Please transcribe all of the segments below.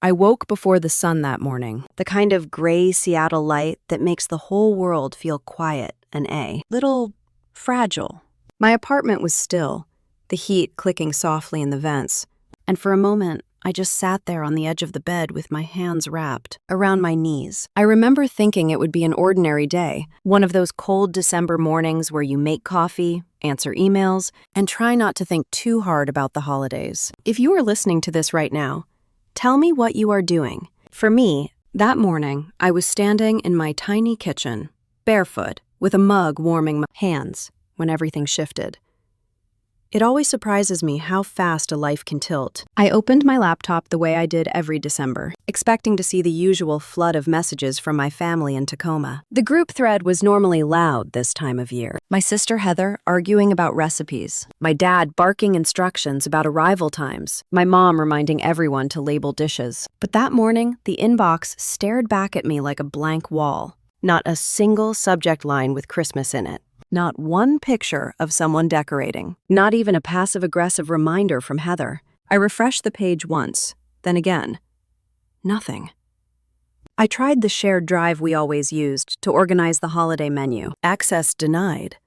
I woke before the sun that morning, the kind of gray Seattle light that makes the whole world feel quiet and little fragile. My apartment was still, the heat clicking softly in the vents, and for a moment, I just sat there on the edge of the bed with my hands wrapped around my knees. I remember thinking it would be an ordinary day, one of those cold December mornings where you make coffee, answer emails, and try not to think too hard about the holidays. If you are listening to this right now, tell me what you are doing. For me, that morning, I was standing in my tiny kitchen, barefoot, with a mug warming my hands when everything shifted. It always surprises me how fast a life can tilt. I opened my laptop the way I did every December, expecting to see the usual flood of messages from my family in Tacoma. The group thread was normally loud this time of year. My sister Heather arguing about recipes, my dad barking instructions about arrival times, my mom reminding everyone to label dishes. But that morning, the inbox stared back at me like a blank wall. Not a single subject line with Christmas in it. Not one picture of someone decorating. Not even a passive-aggressive reminder from Heather. I refreshed the page once, then again. Nothing. I tried the shared drive we always used to organize the holiday menu. Access denied.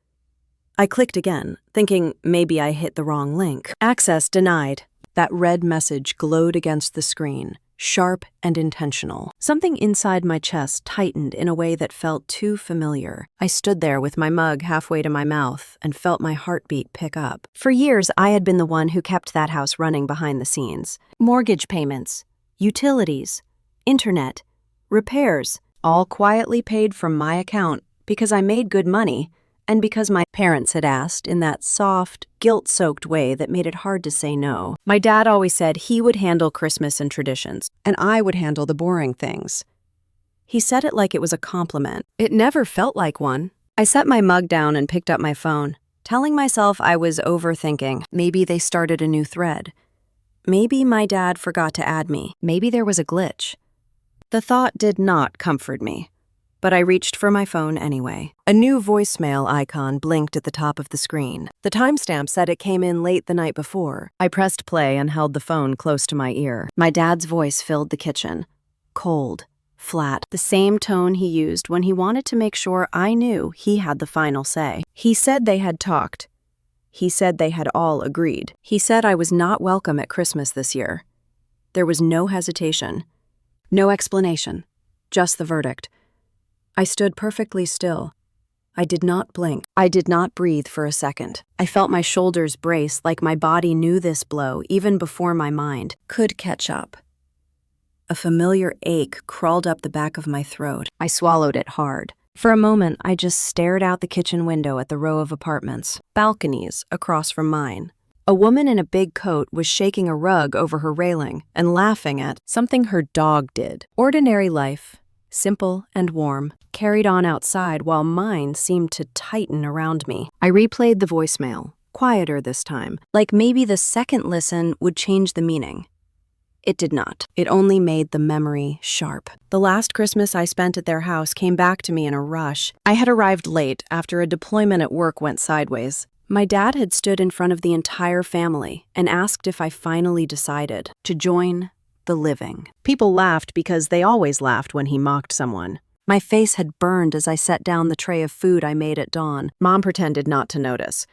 I clicked again, thinking maybe I hit the wrong link. Access denied. That red message glowed against the screen. Sharp and intentional. Something inside my chest tightened in a way that felt too familiar. I stood there with my mug halfway to my mouth and felt my heartbeat pick up. For years, I had been the one who kept that house running behind the scenes. Mortgage payments, utilities, internet, repairs, all quietly paid from my account because I made good money and because my parents had asked in that soft, guilt-soaked way that made it hard to say no. My dad always said he would handle Christmas and traditions, and I would handle the boring things. He said it like it was a compliment. It never felt like one. I set my mug down and picked up my phone, telling myself I was overthinking. Maybe they started a new thread. Maybe my dad forgot to add me. Maybe there was a glitch. The thought did not comfort me. But I reached for my phone anyway. A new voicemail icon blinked at the top of the screen. The timestamp said it came in late the night before. I pressed play and held the phone close to my ear. My dad's voice filled the kitchen. Cold, flat, the same tone he used when he wanted to make sure I knew he had the final say. He said they had talked. He said they had all agreed. He said I was not welcome at Christmas this year. There was no hesitation, no explanation, just the verdict. I stood perfectly still. I did not blink. I did not breathe for a second. I felt my shoulders brace like my body knew this blow even before my mind could catch up. A familiar ache crawled up the back of my throat. I swallowed it hard. For a moment, I just stared out the kitchen window at the row of apartments, balconies across from mine. A woman in a big coat was shaking a rug over her railing and laughing at something her dog did. Ordinary life, simple and warm, carried on outside while mine seemed to tighten around me. I replayed the voicemail, quieter this time, like maybe the second listen would change the meaning. It did not. It only made the memory sharp. The last Christmas I spent at their house came back to me in a rush. I had arrived late after a deployment at work went sideways. My dad had stood in front of the entire family and asked if I finally decided to join the living. People laughed because they always laughed when he mocked someone. My face had burned as I set down the tray of food I made at dawn. Mom pretended not to notice.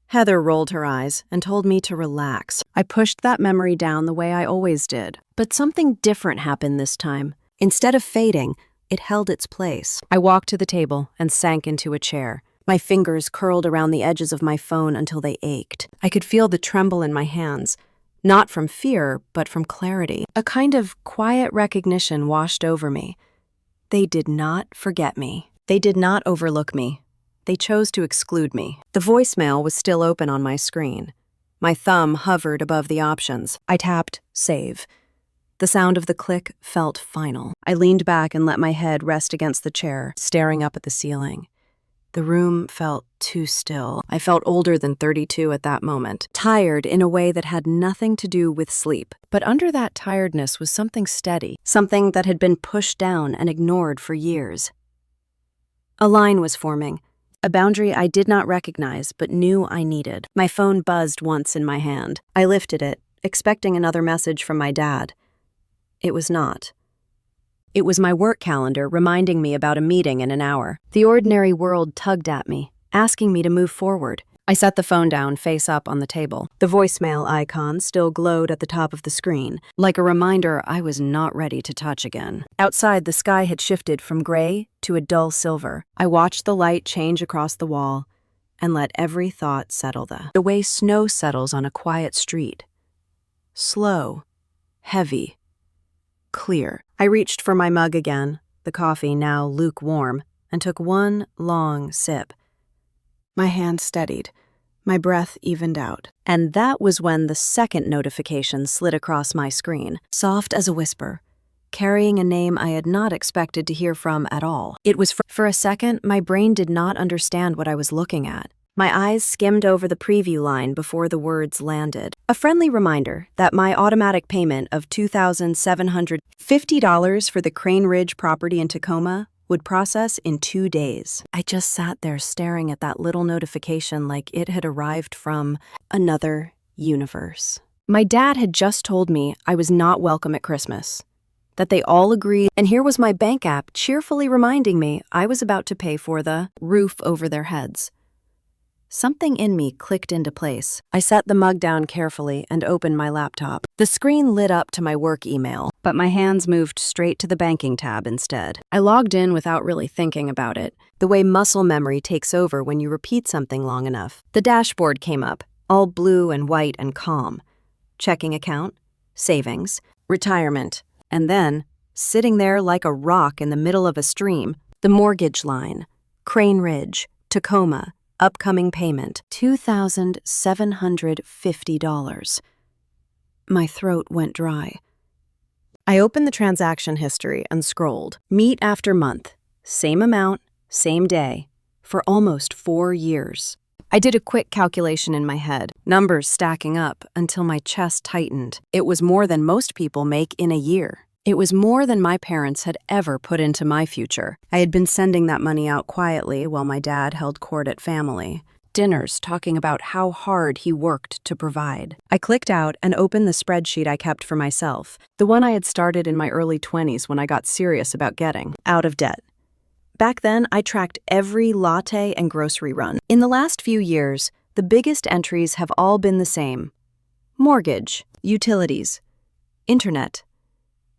Heather rolled her eyes and told me to relax. I pushed that memory down the way I always did. But something different happened this time. Instead of fading, it held its place. I walked to the table and sank into a chair. My fingers curled around the edges of my phone until they ached. I could feel the tremble in my hands. Not from fear, but from clarity. A kind of quiet recognition washed over me. They did not forget me. They did not overlook me. They chose to exclude me. The voicemail was still open on my screen. My thumb hovered above the options. I tapped save. The sound of the click felt final. I leaned back and let my head rest against the chair, staring up at the ceiling. The room felt too still. I felt older than 32 at that moment, tired in a way that had nothing to do with sleep. But under that tiredness was something steady, something that had been pushed down and ignored for years. A line was forming, a boundary I did not recognize but knew I needed. My phone buzzed once in my hand. I lifted it, expecting another message from my dad. It was not. It was my work calendar reminding me about a meeting in an hour. The ordinary world tugged at me, asking me to move forward. I set the phone down face up on the table. The voicemail icon still glowed at the top of the screen, like a reminder I was not ready to touch again. Outside, the sky had shifted from gray to a dull silver. I watched the light change across the wall and let every thought settle the way snow settles on a quiet street. Slow, heavy, clear. I reached for my mug again, the coffee now lukewarm, and took one long sip. My hand steadied. My breath evened out. And that was when the second notification slid across my screen, soft as a whisper, carrying a name I had not expected to hear from at all. It was for a second, my brain did not understand what I was looking at. My eyes skimmed over the preview line before the words landed. A friendly reminder that my automatic payment of $2,750 for the Crane Ridge property in Tacoma would process in 2 days. I just sat there staring at that little notification like it had arrived from another universe. My dad had just told me I was not welcome at Christmas, that they all agreed, and here was my bank app cheerfully reminding me I was about to pay for the roof over their heads. Something in me clicked into place. I set the mug down carefully and opened my laptop. The screen lit up to my work email, but my hands moved straight to the banking tab instead. I logged in without really thinking about it, the way muscle memory takes over when you repeat something long enough. The dashboard came up, all blue and white and calm. Checking account, savings, retirement, and then, sitting there like a rock in the middle of a stream, the mortgage line, Crane Ridge, Tacoma, upcoming payment, $2,750. My throat went dry. I opened the transaction history and scrolled. Meet after month, same amount, same day, for almost 4 years. I did a quick calculation in my head, numbers stacking up until my chest tightened. It was more than most people make in a year. It was more than my parents had ever put into my future. I had been sending that money out quietly while my dad held court at family. Dinners talking about how hard he worked to provide. I clicked out and opened the spreadsheet I kept for myself, the one I had started in my early 20s when I got serious about getting out of debt. Back then, I tracked every latte and grocery run. In the last few years, the biggest entries have all been the same: mortgage, utilities, internet,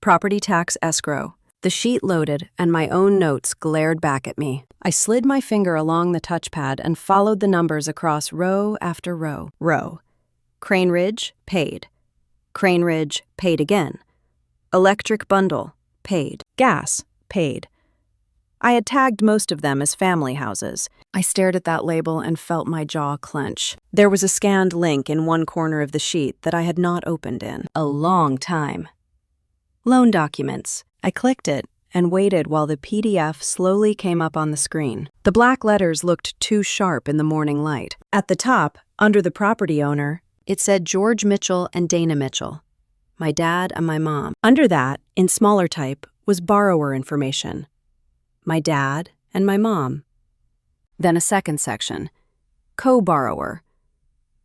property tax escrow. The sheet loaded, and my own notes glared back at me. I slid my finger along the touchpad and followed the numbers across row after row. Crane Ridge, paid. Crane Ridge, paid again. Electric bundle, paid. Gas, paid. I had tagged most of them as family houses. I stared at that label and felt my jaw clench. There was a scanned link in one corner of the sheet that I had not opened in a long time. Loan documents. I clicked it and waited while the PDF slowly came up on the screen. The black letters looked too sharp in the morning light. At the top, under the property owner, it said George Mitchell and Dana Mitchell, my dad and my mom. Under that, in smaller type, was borrower information, my dad and my mom. Then a second section, co-borrower.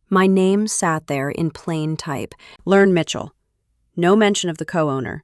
My name sat there in plain type. Learn Mitchell. No mention of the co-owner.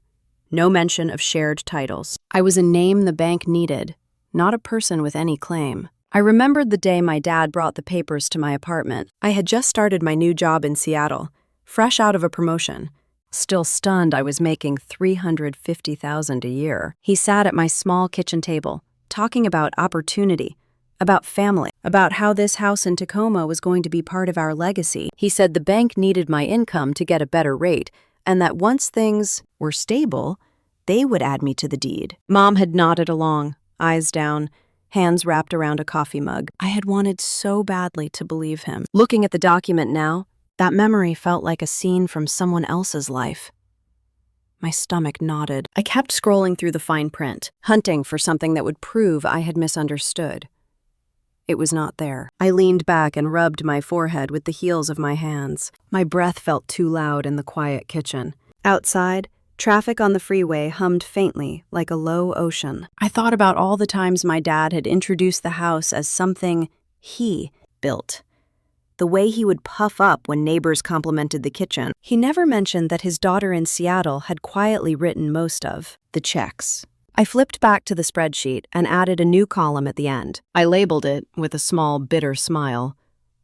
No mention of shared titles. I was a name the bank needed, not a person with any claim. I remembered the day my dad brought the papers to my apartment. I had just started my new job in Seattle, fresh out of a promotion. Still stunned I was making $350,000 a year. He sat at my small kitchen table, talking about opportunity, about family, about how this house in Tacoma was going to be part of our legacy. He said the bank needed my income to get a better rate, and that once things were stable, they would add me to the deed. Mom had nodded along, eyes down, hands wrapped around a coffee mug. I had wanted so badly to believe him. Looking at the document now, that memory felt like a scene from someone else's life. My stomach knotted. I kept scrolling through the fine print, hunting for something that would prove I had misunderstood. It was not there. I leaned back and rubbed my forehead with the heels of my hands. My breath felt too loud in the quiet kitchen. Outside, traffic on the freeway hummed faintly like a low ocean. I thought about all the times my dad had introduced the house as something he built. the way he would puff up when neighbors complimented the kitchen. He never mentioned that his daughter in Seattle had quietly written most of the checks. I flipped back to the spreadsheet and added a new column at the end. I labeled it, with a small, bitter smile,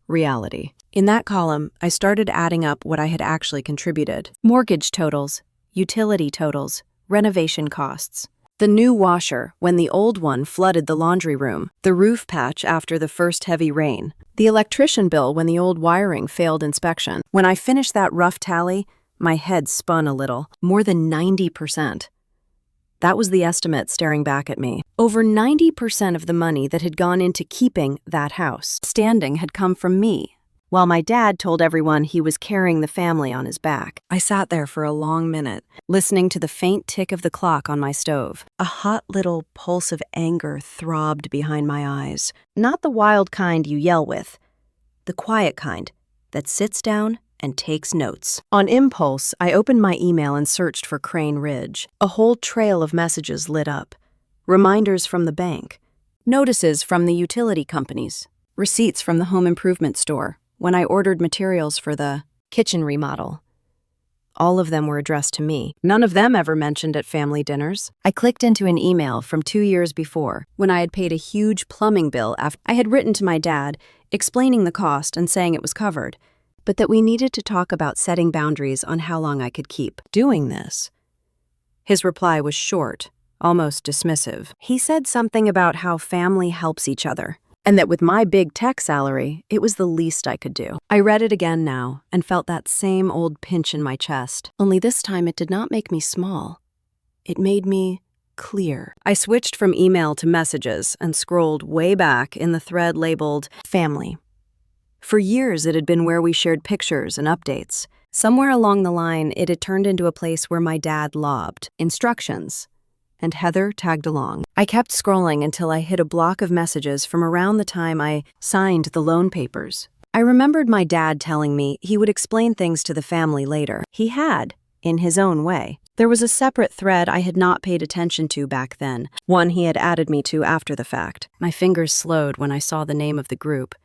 reality. In that column, I started adding up what I had actually contributed. Mortgage totals, utility totals, renovation costs. The new washer when the old one flooded the laundry room. The roof patch after the first heavy rain. The electrician bill when the old wiring failed inspection. When I finished that rough tally, my head spun a little. More than 90%. That was the estimate staring back at me. Over 90% of the money that had gone into keeping that house standing had come from me, while my dad told everyone he was carrying the family on his back. I sat there for a long minute, listening to the faint tick of the clock on my stove. A hot little pulse of anger throbbed behind my eyes. Not the wild kind you yell with, the quiet kind that sits down and takes notes. On impulse, I opened my email and searched for Crane Ridge. A whole trail of messages lit up. Reminders from the bank. Notices from the utility companies. Receipts from the home improvement store when I ordered materials for the kitchen remodel. All of them were addressed to me. None of them ever mentioned at family dinners. I clicked into an email from 2 years before, when I had paid a huge plumbing bill after I had written to my dad, explaining the cost and saying it was covered, but that we needed to talk about setting boundaries on how long I could keep doing this. His reply was short, almost dismissive. He said something about how family helps each other, and that with my big tech salary, it was the least I could do. I read it again now and felt that same old pinch in my chest, only this time it did not make me small. It made me clear. I switched from email to messages and scrolled way back in the thread labeled family. For years, it had been where we shared pictures and updates. Somewhere along the line, it had turned into a place where my dad lobbed instructions, and Heather tagged along. I kept scrolling until I hit a block of messages from around the time I signed the loan papers. I remembered my dad telling me he would explain things to the family later. He had, in his own way. There was a separate thread I had not paid attention to back then, one he had added me to after the fact. My fingers slowed when I saw the name of the group.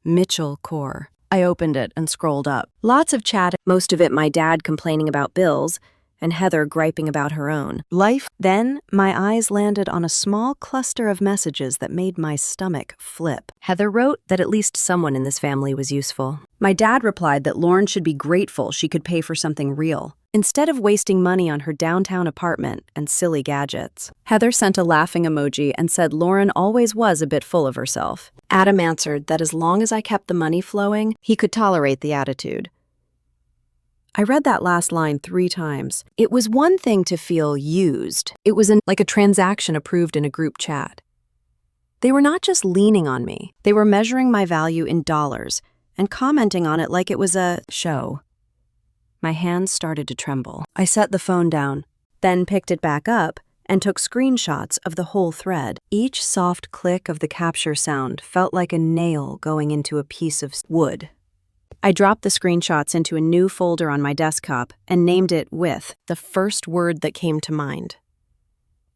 Mitchell Core. I opened it and scrolled up. Lots of chat, most of it my dad complaining about bills, and Heather griping about her own life. Then, my eyes landed on a small cluster of messages that made my stomach flip. Heather wrote that at least someone in this family was useful. My dad replied that Lauren should be grateful she could pay for something real, instead of wasting money on her downtown apartment and silly gadgets. Heather sent a laughing emoji and said Lauren always was a bit full of herself. Adam answered that as long as I kept the money flowing, he could tolerate the attitude. I read that last line 3 times. It was one thing to feel used. It was like a transaction approved in a group chat. They were not just leaning on me. They were measuring my value in dollars and commenting on it like it was a show. My hands started to tremble. I set the phone down, then picked it back up and took screenshots of the whole thread. Each soft click of the capture sound felt like a nail going into a piece of wood. I dropped the screenshots into a new folder on my desktop and named it with the first word that came to mind.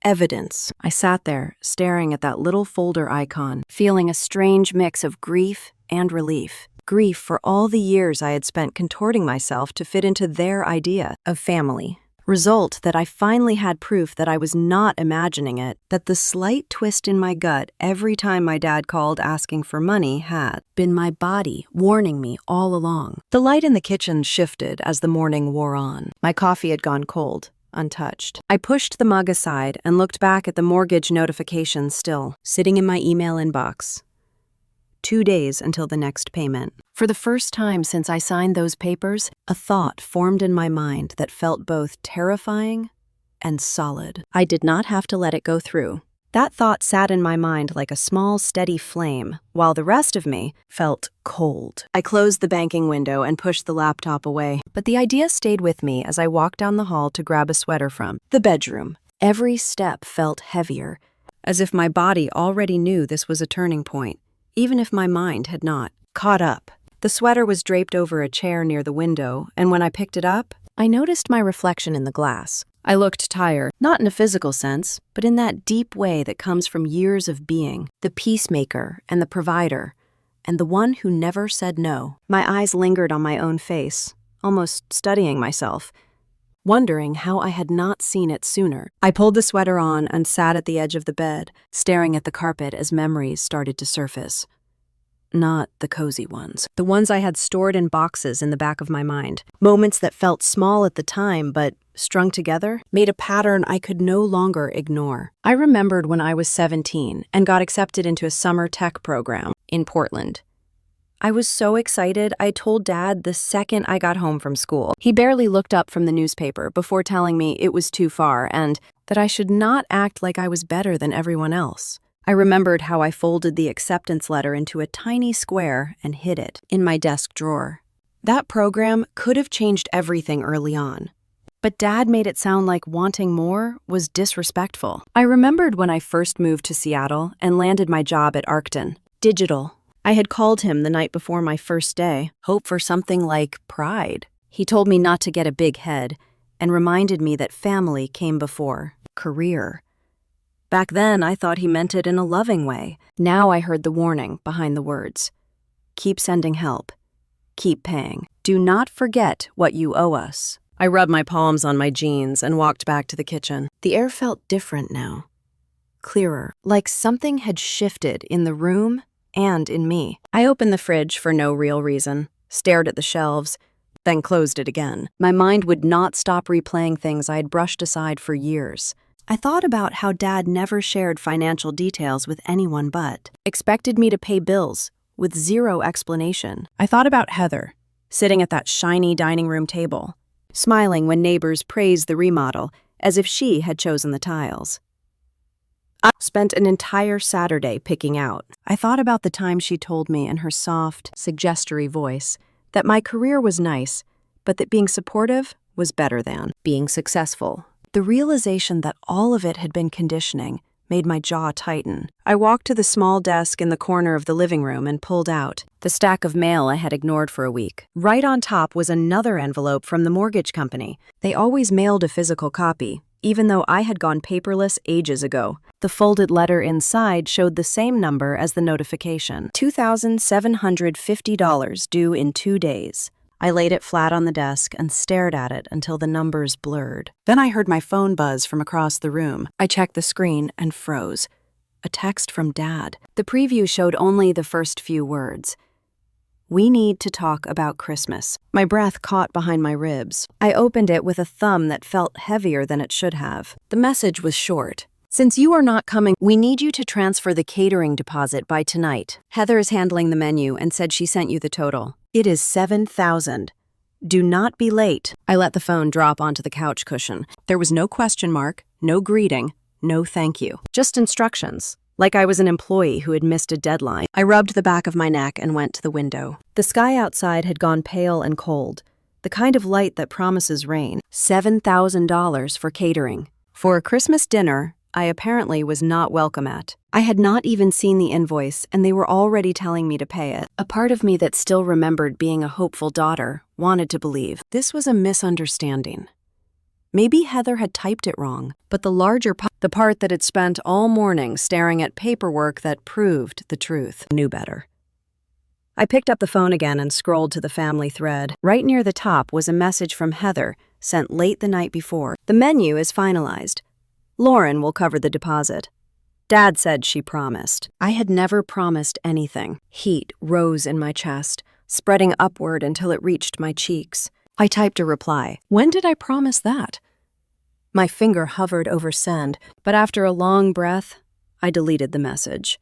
Evidence. I sat there, staring at that little folder icon, feeling a strange mix of grief and relief. Grief for all the years I had spent contorting myself to fit into their idea of family. Result that I finally had proof that I was not imagining it, that the slight twist in my gut every time my dad called asking for money had been my body warning me all along. The light in the kitchen shifted as the morning wore on. My coffee had gone cold, untouched. I pushed the mug aside and looked back at the mortgage notification still sitting in my email inbox. 2 days until the next payment. For the first time since I signed those papers, a thought formed in my mind that felt both terrifying and solid. I did not have to let it go through. That thought sat in my mind like a small, steady flame, while the rest of me felt cold. I closed the banking window and pushed the laptop away, but the idea stayed with me as I walked down the hall to grab a sweater from the bedroom. Every step felt heavier, as if my body already knew this was a turning point, even if my mind had not caught up. The sweater was draped over a chair near the window, and when I picked it up, I noticed my reflection in the glass. I looked tired, not in a physical sense, but in that deep way that comes from years of being, the peacemaker and the provider, and the one who never said no. My eyes lingered on my own face, almost studying myself, wondering how I had not seen it sooner. I pulled the sweater on and sat at the edge of the bed, staring at the carpet as memories started to surface. Not the cozy ones. The ones I had stored in boxes in the back of my mind. Moments that felt small at the time, but strung together, made a pattern I could no longer ignore. I remembered when I was 17 and got accepted into a summer tech program in Portland. I was so excited, I told Dad the second I got home from school. He barely looked up from the newspaper before telling me it was too far and that I should not act like I was better than everyone else. I remembered how I folded the acceptance letter into a tiny square and hid it in my desk drawer. That program could have changed everything early on, but Dad made it sound like wanting more was disrespectful. I remembered when I first moved to Seattle and landed my job at Arcton Digital. I had called him the night before my first day, hope for something like pride. He told me not to get a big head and reminded me that family came before career. Back then, I thought he meant it in a loving way. Now I heard the warning behind the words. Keep sending help. Keep paying. Do not forget what you owe us. I rubbed my palms on my jeans and walked back to the kitchen. The air felt different now. Clearer, like something had shifted in the room and in me. I opened the fridge for no real reason, stared at the shelves, then closed it again. My mind would not stop replaying things I had brushed aside for years. I thought about how Dad never shared financial details with anyone but expected me to pay bills with zero explanation. I thought about Heather, sitting at that shiny dining room table, smiling when neighbors praised the remodel as if she had chosen the tiles. I spent an entire Saturday picking out. I thought about the time she told me in her soft, suggestive voice that my career was nice, but that being supportive was better than being successful. The realization that all of it had been conditioning made my jaw tighten. I walked to the small desk in the corner of the living room and pulled out the stack of mail I had ignored for a week. Right on top was another envelope from the mortgage company. They always mailed a physical copy, even though I had gone paperless ages ago. The folded letter inside showed the same number as the notification. $2,750 due in 2 days. I laid it flat on the desk and stared at it until the numbers blurred. Then I heard my phone buzz from across the room. I checked the screen and froze. A text from Dad. The preview showed only the first few words. We need to talk about Christmas. My breath caught behind my ribs. I opened it with a thumb that felt heavier than it should have. The message was short. Since you are not coming, we need you to transfer the catering deposit by tonight. Heather is handling the menu and said she sent you the total. It is $7,000. Do not be late. I let the phone drop onto the couch cushion. There was no question mark, no greeting, no thank you. Just instructions, like I was an employee who had missed a deadline. I rubbed the back of my neck and went to the window. The sky outside had gone pale and cold, the kind of light that promises rain. $7,000 for catering. For a Christmas dinner I apparently was not welcome at. I had not even seen the invoice, and they were already telling me to pay it. A part of me that still remembered being a hopeful daughter wanted to believe this was a misunderstanding. Maybe Heather had typed it wrong, but the larger part, the part that had spent all morning staring at paperwork that proved the truth, knew better. I picked up the phone again and scrolled to the family thread. Right near the top was a message from Heather, sent late the night before. The menu is finalized. Lauren will cover the deposit. Dad said she promised. I had never promised anything. Heat rose in my chest, spreading upward until it reached my cheeks. I typed a reply. When did I promise that? My finger hovered over send, but after a long breath, I deleted the message.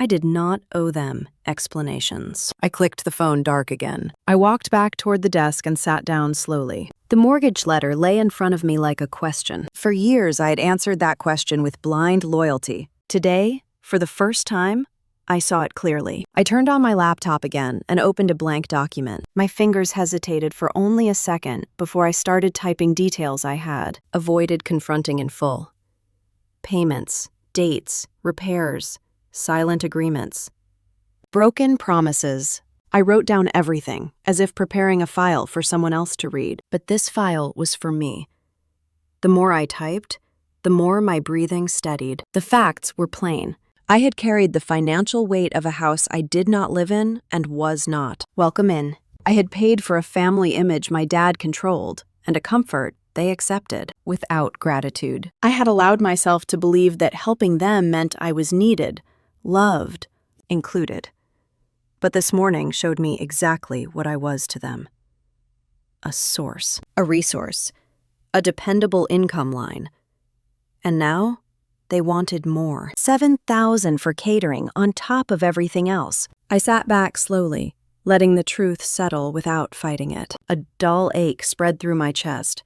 I did not owe them explanations. I clicked the phone dark again. I walked back toward the desk and sat down slowly. The mortgage letter lay in front of me like a question. For years, I had answered that question with blind loyalty. Today, for the first time, I saw it clearly. I turned on my laptop again and opened a blank document. My fingers hesitated for only a second before I started typing details I had avoided confronting in full. Payments, dates, repairs, silent agreements, broken promises. I wrote down everything, as if preparing a file for someone else to read, but this file was for me. The more I typed, the more my breathing steadied. The facts were plain. I had carried the financial weight of a house I did not live in and was not welcome in. I had paid for a family image my dad controlled and a comfort they accepted without gratitude. I had allowed myself to believe that helping them meant I was needed, loved, included. But this morning showed me exactly what I was to them. A source, a resource, a dependable income line. And now, they wanted more. $7,000 for catering on top of everything else. I sat back slowly, letting the truth settle without fighting it. A dull ache spread through my chest,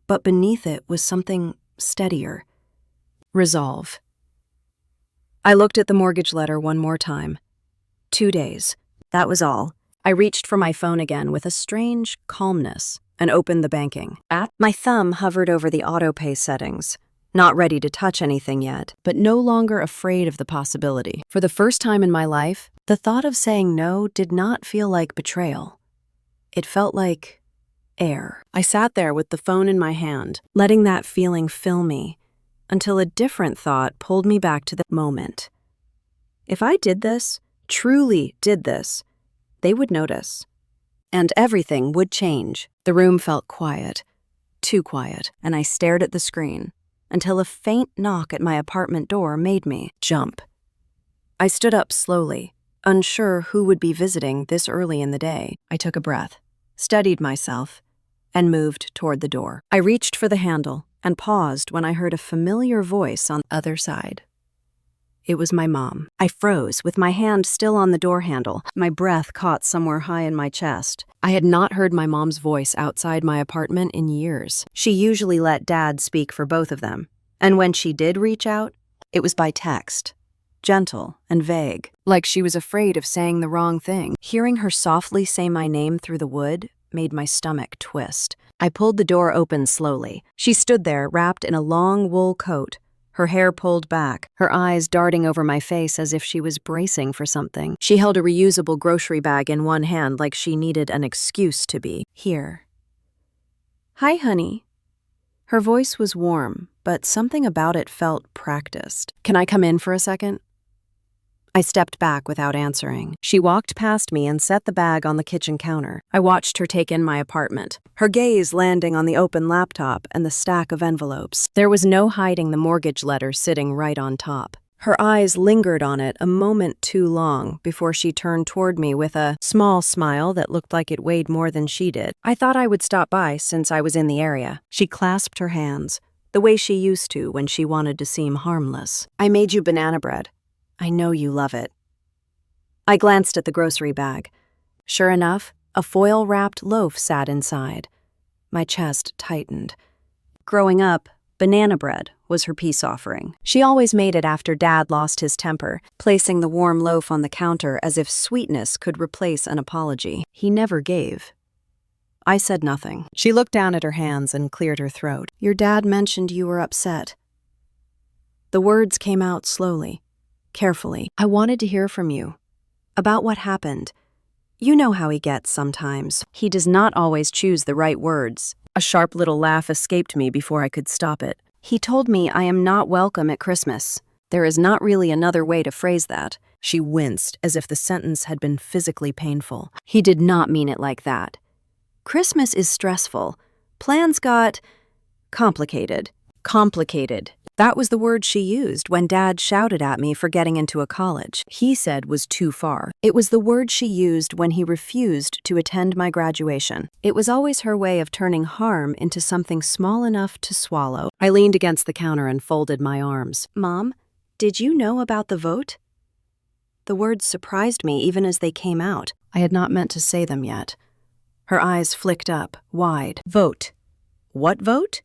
but beneath it was something steadier. Resolve. I looked at the mortgage letter one more time. 2 days. That was all. I reached for my phone again with a strange calmness and opened the banking app. My thumb hovered over the auto-pay settings, not ready to touch anything yet, but no longer afraid of the possibility. For the first time in my life, the thought of saying no did not feel like betrayal. It felt like air. I sat there with the phone in my hand, letting that feeling fill me, until a different thought pulled me back to the moment. If I did this, truly did this, they would notice. And everything would change. The room felt quiet, too quiet, and I stared at the screen until a faint knock at my apartment door made me jump. I stood up slowly, unsure who would be visiting this early in the day. I took a breath, steadied myself, and moved toward the door. I reached for the handle and paused when I heard a familiar voice on the other side. It was my mom. I froze, with my hand still on the door handle, my breath caught somewhere high in my chest. I had not heard my mom's voice outside my apartment in years. She usually let Dad speak for both of them, and when she did reach out, it was by text, gentle and vague, like she was afraid of saying the wrong thing. Hearing her softly say my name through the wood made my stomach twist. I pulled the door open slowly. She stood there, wrapped in a long wool coat, her hair pulled back, her eyes darting over my face as if she was bracing for something. She held a reusable grocery bag in one hand like she needed an excuse to be here. "Hi, honey." Her voice was warm, but something about it felt practiced. "Can I come in for a second?" I stepped back without answering. She walked past me and set the bag on the kitchen counter. I watched her take in my apartment, her gaze landing on the open laptop and the stack of envelopes. There was no hiding the mortgage letter sitting right on top. Her eyes lingered on it a moment too long before she turned toward me with a small smile that looked like it weighed more than she did. "I thought I would stop by since I was in the area." She clasped her hands, the way she used to when she wanted to seem harmless. "I made you banana bread. I know you love it." I glanced at the grocery bag. Sure enough, a foil-wrapped loaf sat inside. My chest tightened. Growing up, banana bread was her peace offering. She always made it after Dad lost his temper, placing the warm loaf on the counter as if sweetness could replace an apology. He never gave. I said nothing. She looked down at her hands and cleared her throat. "Your dad mentioned you were upset." The words came out slowly, carefully. "I wanted to hear from you. About what happened. You know how he gets sometimes. He does not always choose the right words." A sharp little laugh escaped me before I could stop it. "He told me I am not welcome at Christmas. There is not really another way to phrase that." She winced as if the sentence had been physically painful. "He did not mean it like that. Christmas is stressful. Plans got complicated." Complicated. That was the word she used when Dad shouted at me for getting into a college he said was too far. It was the word she used when he refused to attend my graduation. It was always her way of turning harm into something small enough to swallow. I leaned against the counter and folded my arms. "Mom, did you know about the vote?" The words surprised me even as they came out. I had not meant to say them yet. Her eyes flicked up, wide. "Vote. What vote?"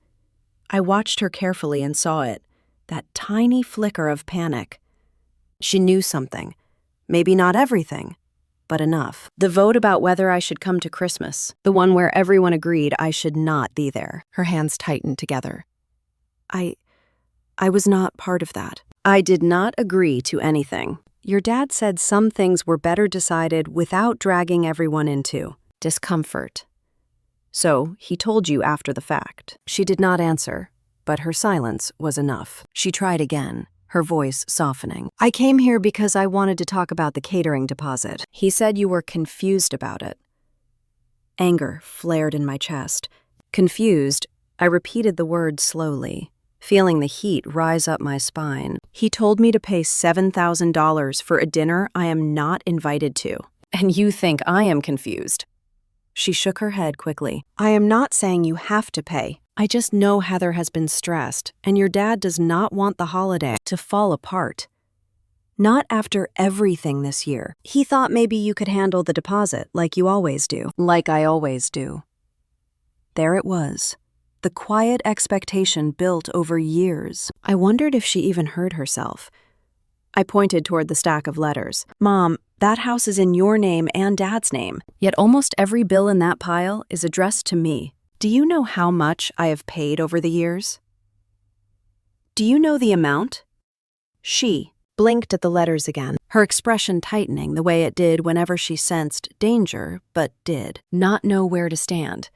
I watched her carefully and saw it, that tiny flicker of panic. She knew something. Maybe not everything, but enough. The vote about whether I should come to Christmas, the one where everyone agreed I should not be there. Her hands tightened together. I was not part of that. I did not agree to anything. Your dad said some things were better decided without dragging everyone into discomfort. So he told you after the fact. She did not answer, but her silence was enough. She tried again. her voice softening. I came here because I wanted to talk about the catering deposit. He said you were confused about it. Anger flared in my chest. Confused, I repeated the word slowly, feeling the heat rise up my spine. He told me to pay $7,000 for a dinner I am not invited to. And you think I am confused? She shook her head quickly. I am not saying you have to pay. I just know Heather has been stressed, and your dad does not want the holiday to fall apart. Not after everything this year. He thought maybe you could handle the deposit like you always do. Like I always do. There it was. The quiet expectation built over years. I wondered if she even heard herself. I pointed toward the stack of letters. Mom, that house is in your name and Dad's name, yet almost every bill in that pile is addressed to me. Do you know how much I have paid over the years? Do you know the amount? She blinked at the letters again, her expression tightening the way it did whenever she sensed danger, but did not know where to stand.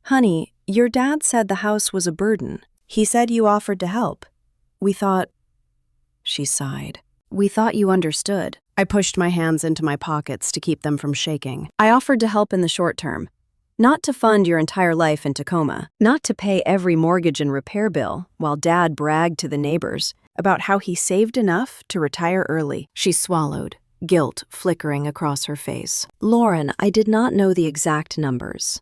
Honey, your dad said the house was a burden. He said you offered to help. We thought... She sighed. We thought you understood. I pushed my hands into my pockets to keep them from shaking. I offered to help in the short term. Not to fund your entire life in Tacoma. Not to pay every mortgage and repair bill, while Dad bragged to the neighbors about how he saved enough to retire early. She swallowed, guilt flickering across her face. Lauren, I did not know the exact numbers.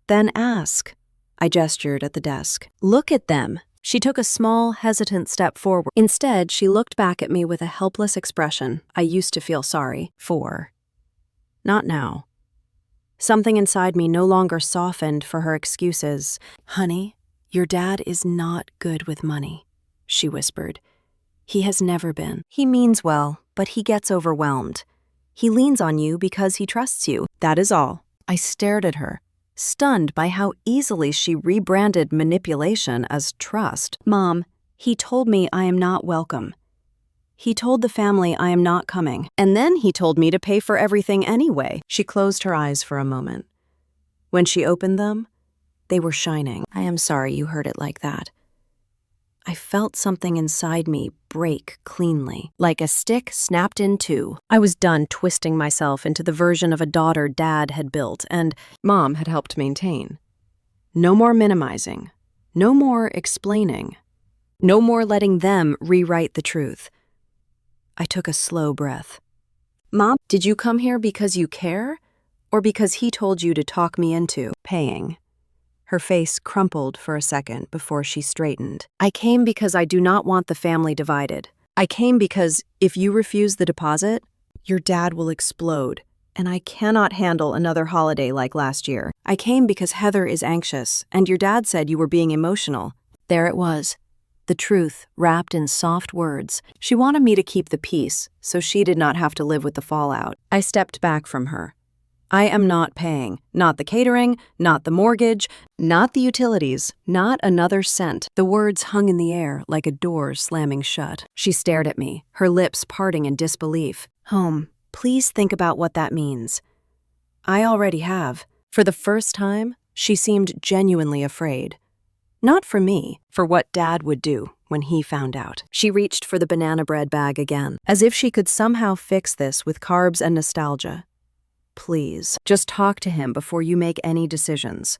Then ask. I gestured at the desk. Look at them. She took a small, hesitant step forward. Instead, she looked back at me with a helpless expression I used to feel sorry for. Not now. Something inside me no longer softened for her excuses. Honey, your dad is not good with money, she whispered. He has never been. He means well, but he gets overwhelmed. He leans on you because he trusts you. That is all. I stared at her, stunned by how easily she rebranded manipulation as trust. Mom, he told me I am not welcome. He told the family I am not coming, and then he told me to pay for everything anyway. She closed her eyes for a moment. When she opened them, they were shining. I am sorry you heard it like that. I felt something inside me break cleanly, like a stick snapped in two. I was done twisting myself into the version of a daughter Dad had built and Mom had helped maintain. No more minimizing. No more explaining. No more letting them rewrite the truth. I took a slow breath. Mom, did you come here because you care? Or because he told you to talk me into paying? Her face crumpled for a second before she straightened. I came because I do not want the family divided. I came because if you refuse the deposit, your dad will explode, and I cannot handle another holiday like last year. I came because Heather is anxious, and your dad said you were being emotional. There it was. The truth, wrapped in soft words. She wanted me to keep the peace, so she did not have to live with the fallout. I stepped back from her. I am not paying. Not the catering, not the mortgage, not the utilities, not another cent. The words hung in the air like a door slamming shut. She stared at me, her lips parting in disbelief. Home, please think about what that means. I already have. For the first time, she seemed genuinely afraid. Not for me, for what Dad would do when he found out. She reached for the banana bread bag again, as if she could somehow fix this with carbs and nostalgia. Please, just talk to him before you make any decisions.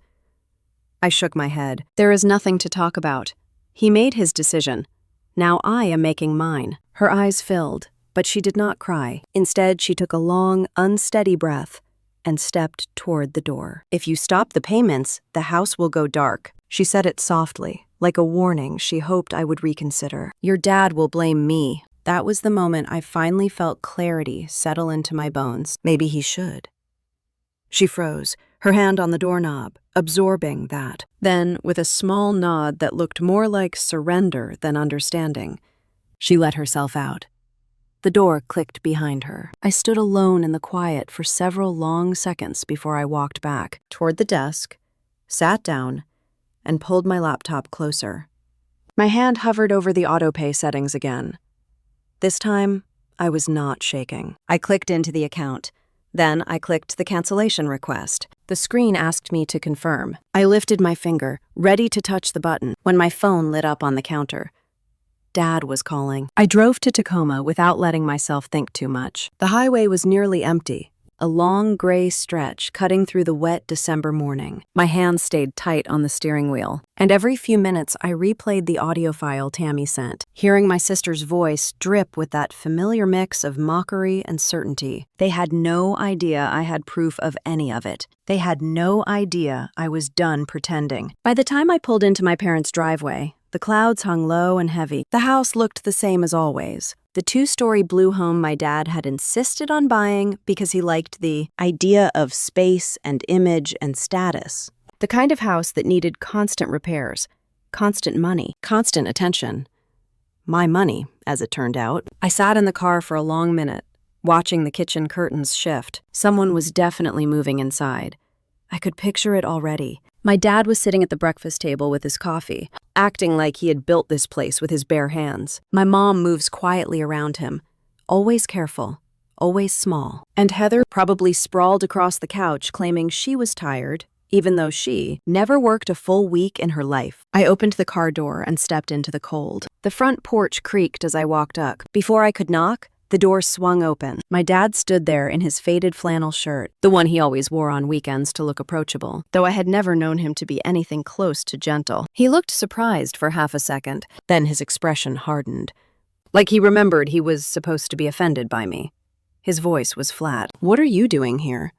I shook my head. There is nothing to talk about. He made his decision. Now I am making mine. Her eyes filled, but she did not cry. Instead, she took a long, unsteady breath and stepped toward the door. If you stop the payments, the house will go dark. She said it softly, like a warning she hoped I would reconsider. Your dad will blame me. That was the moment I finally felt clarity settle into my bones. Maybe he should. She froze, her hand on the doorknob, absorbing that. Then, with a small nod that looked more like surrender than understanding, she let herself out. The door clicked behind her. I stood alone in the quiet for several long seconds before I walked back toward the desk, sat down, and pulled my laptop closer. My hand hovered over the autopay settings again. This time, I was not shaking. I clicked into the account. Then I clicked the cancellation request. The screen asked me to confirm. I lifted my finger, ready to touch the button, when my phone lit up on the counter. Dad was calling. I drove to Tacoma without letting myself think too much. The highway was nearly empty, a long gray stretch cutting through the wet December morning. My hands stayed tight on the steering wheel, and every few minutes I replayed the audio file Tammy sent, hearing my sister's voice drip with that familiar mix of mockery and certainty. They had no idea I had proof of any of it. They had no idea I was done pretending. By the time I pulled into my parents' driveway, the clouds hung low and heavy. The house looked the same as always. The 2-story blue home my dad had insisted on buying because he liked the idea of space and image and status. The kind of house that needed constant repairs, constant money, constant attention. My money, as it turned out. I sat in the car for a long minute, watching the kitchen curtains shift. Someone was definitely moving inside. I could picture it already. My dad was sitting at the breakfast table with his coffee, acting like he had built this place with his bare hands. My mom moves quietly around him, always careful, always small. And Heather probably sprawled across the couch claiming she was tired, even though she never worked a full week in her life. I opened the car door and stepped into the cold. The front porch creaked as I walked up. Before I could knock, the door swung open. My dad stood there in his faded flannel shirt, the one he always wore on weekends to look approachable, though I had never known him to be anything close to gentle. He looked surprised for half a second, then his expression hardened, like he remembered he was supposed to be offended by me. His voice was flat. "What are you doing here?"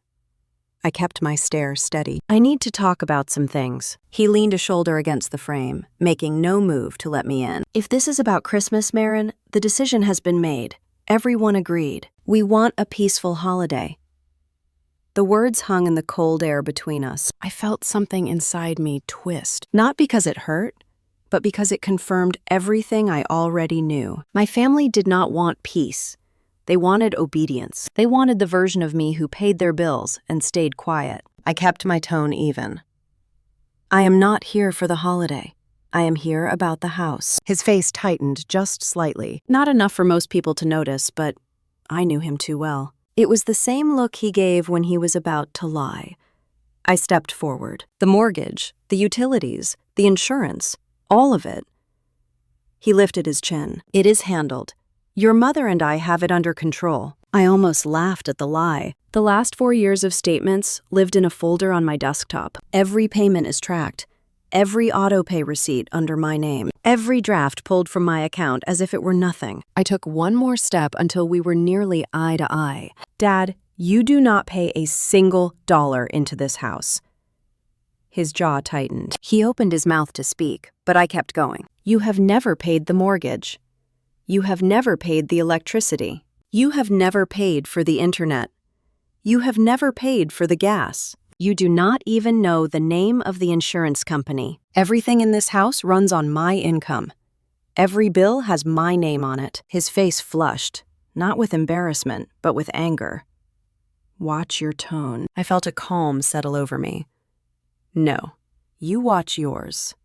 I kept my stare steady. "I need to talk about some things." He leaned a shoulder against the frame, making no move to let me in. "If this is about Christmas, Marin, the decision has been made. Everyone agreed. We want a peaceful holiday." The words hung in the cold air between us. I felt something inside me twist, not because it hurt, but because it confirmed everything I already knew. My family did not want peace. They wanted obedience. They wanted the version of me who paid their bills and stayed quiet. I kept my tone even. "I am not here for the holiday. I am here about the house." His face tightened just slightly. Not enough for most people to notice, but I knew him too well. It was the same look he gave when he was about to lie. I stepped forward. The mortgage, the utilities, the insurance, all of it. He lifted his chin. "It is handled. Your mother and I have it under control." I almost laughed at the lie. The last 4 years of statements lived in a folder on my desktop. Every payment is tracked. Every auto-pay receipt under my name. Every draft pulled from my account as if it were nothing. I took one more step until we were nearly eye to eye. "Dad, you do not pay a single dollar into this house." His jaw tightened. He opened his mouth to speak, but I kept going. "You have never paid the mortgage. You have never paid the electricity. You have never paid for the internet. You have never paid for the gas. You do not even know the name of the insurance company. Everything in this house runs on my income. Every bill has my name on it." His face flushed, not with embarrassment, but with anger. "Watch your tone." I felt a calm settle over me. "No, you watch yours."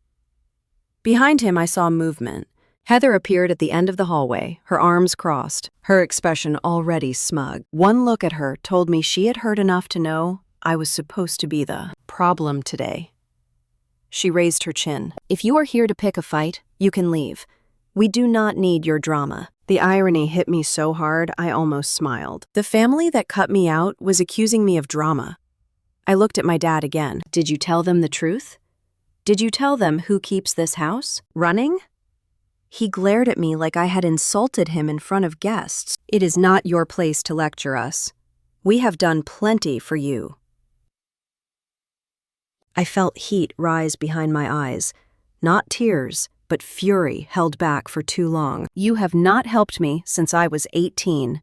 Behind him, I saw movement. Heather appeared at the end of the hallway, her arms crossed, her expression already smug. One look at her told me she had heard enough to know I was supposed to be the problem today. She raised her chin. "If you are here to pick a fight, you can leave. We do not need your drama." The irony hit me so hard I almost smiled. The family that cut me out was accusing me of drama. I looked at my dad again. "Did you tell them the truth? Did you tell them who keeps this house running?" He glared at me like I had insulted him in front of guests. "It is not your place to lecture us. We have done plenty for you." I felt heat rise behind my eyes. Not tears, but fury held back for too long. "You have not helped me since I was 18.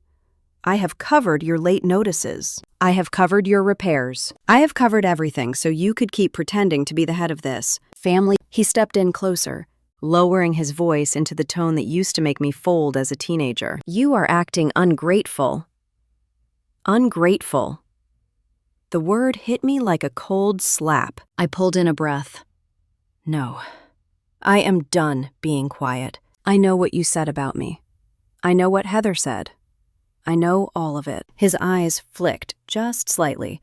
I have covered your late notices. I have covered your repairs. I have covered everything so you could keep pretending to be the head of this family." He stepped in closer, lowering his voice into the tone that used to make me fold as a teenager. "You are acting ungrateful. Ungrateful." The word hit me like a cold slap. I pulled in a breath. "No. I am done being quiet. I know what you said about me. I know what Heather said. I know all of it." His eyes flicked just slightly.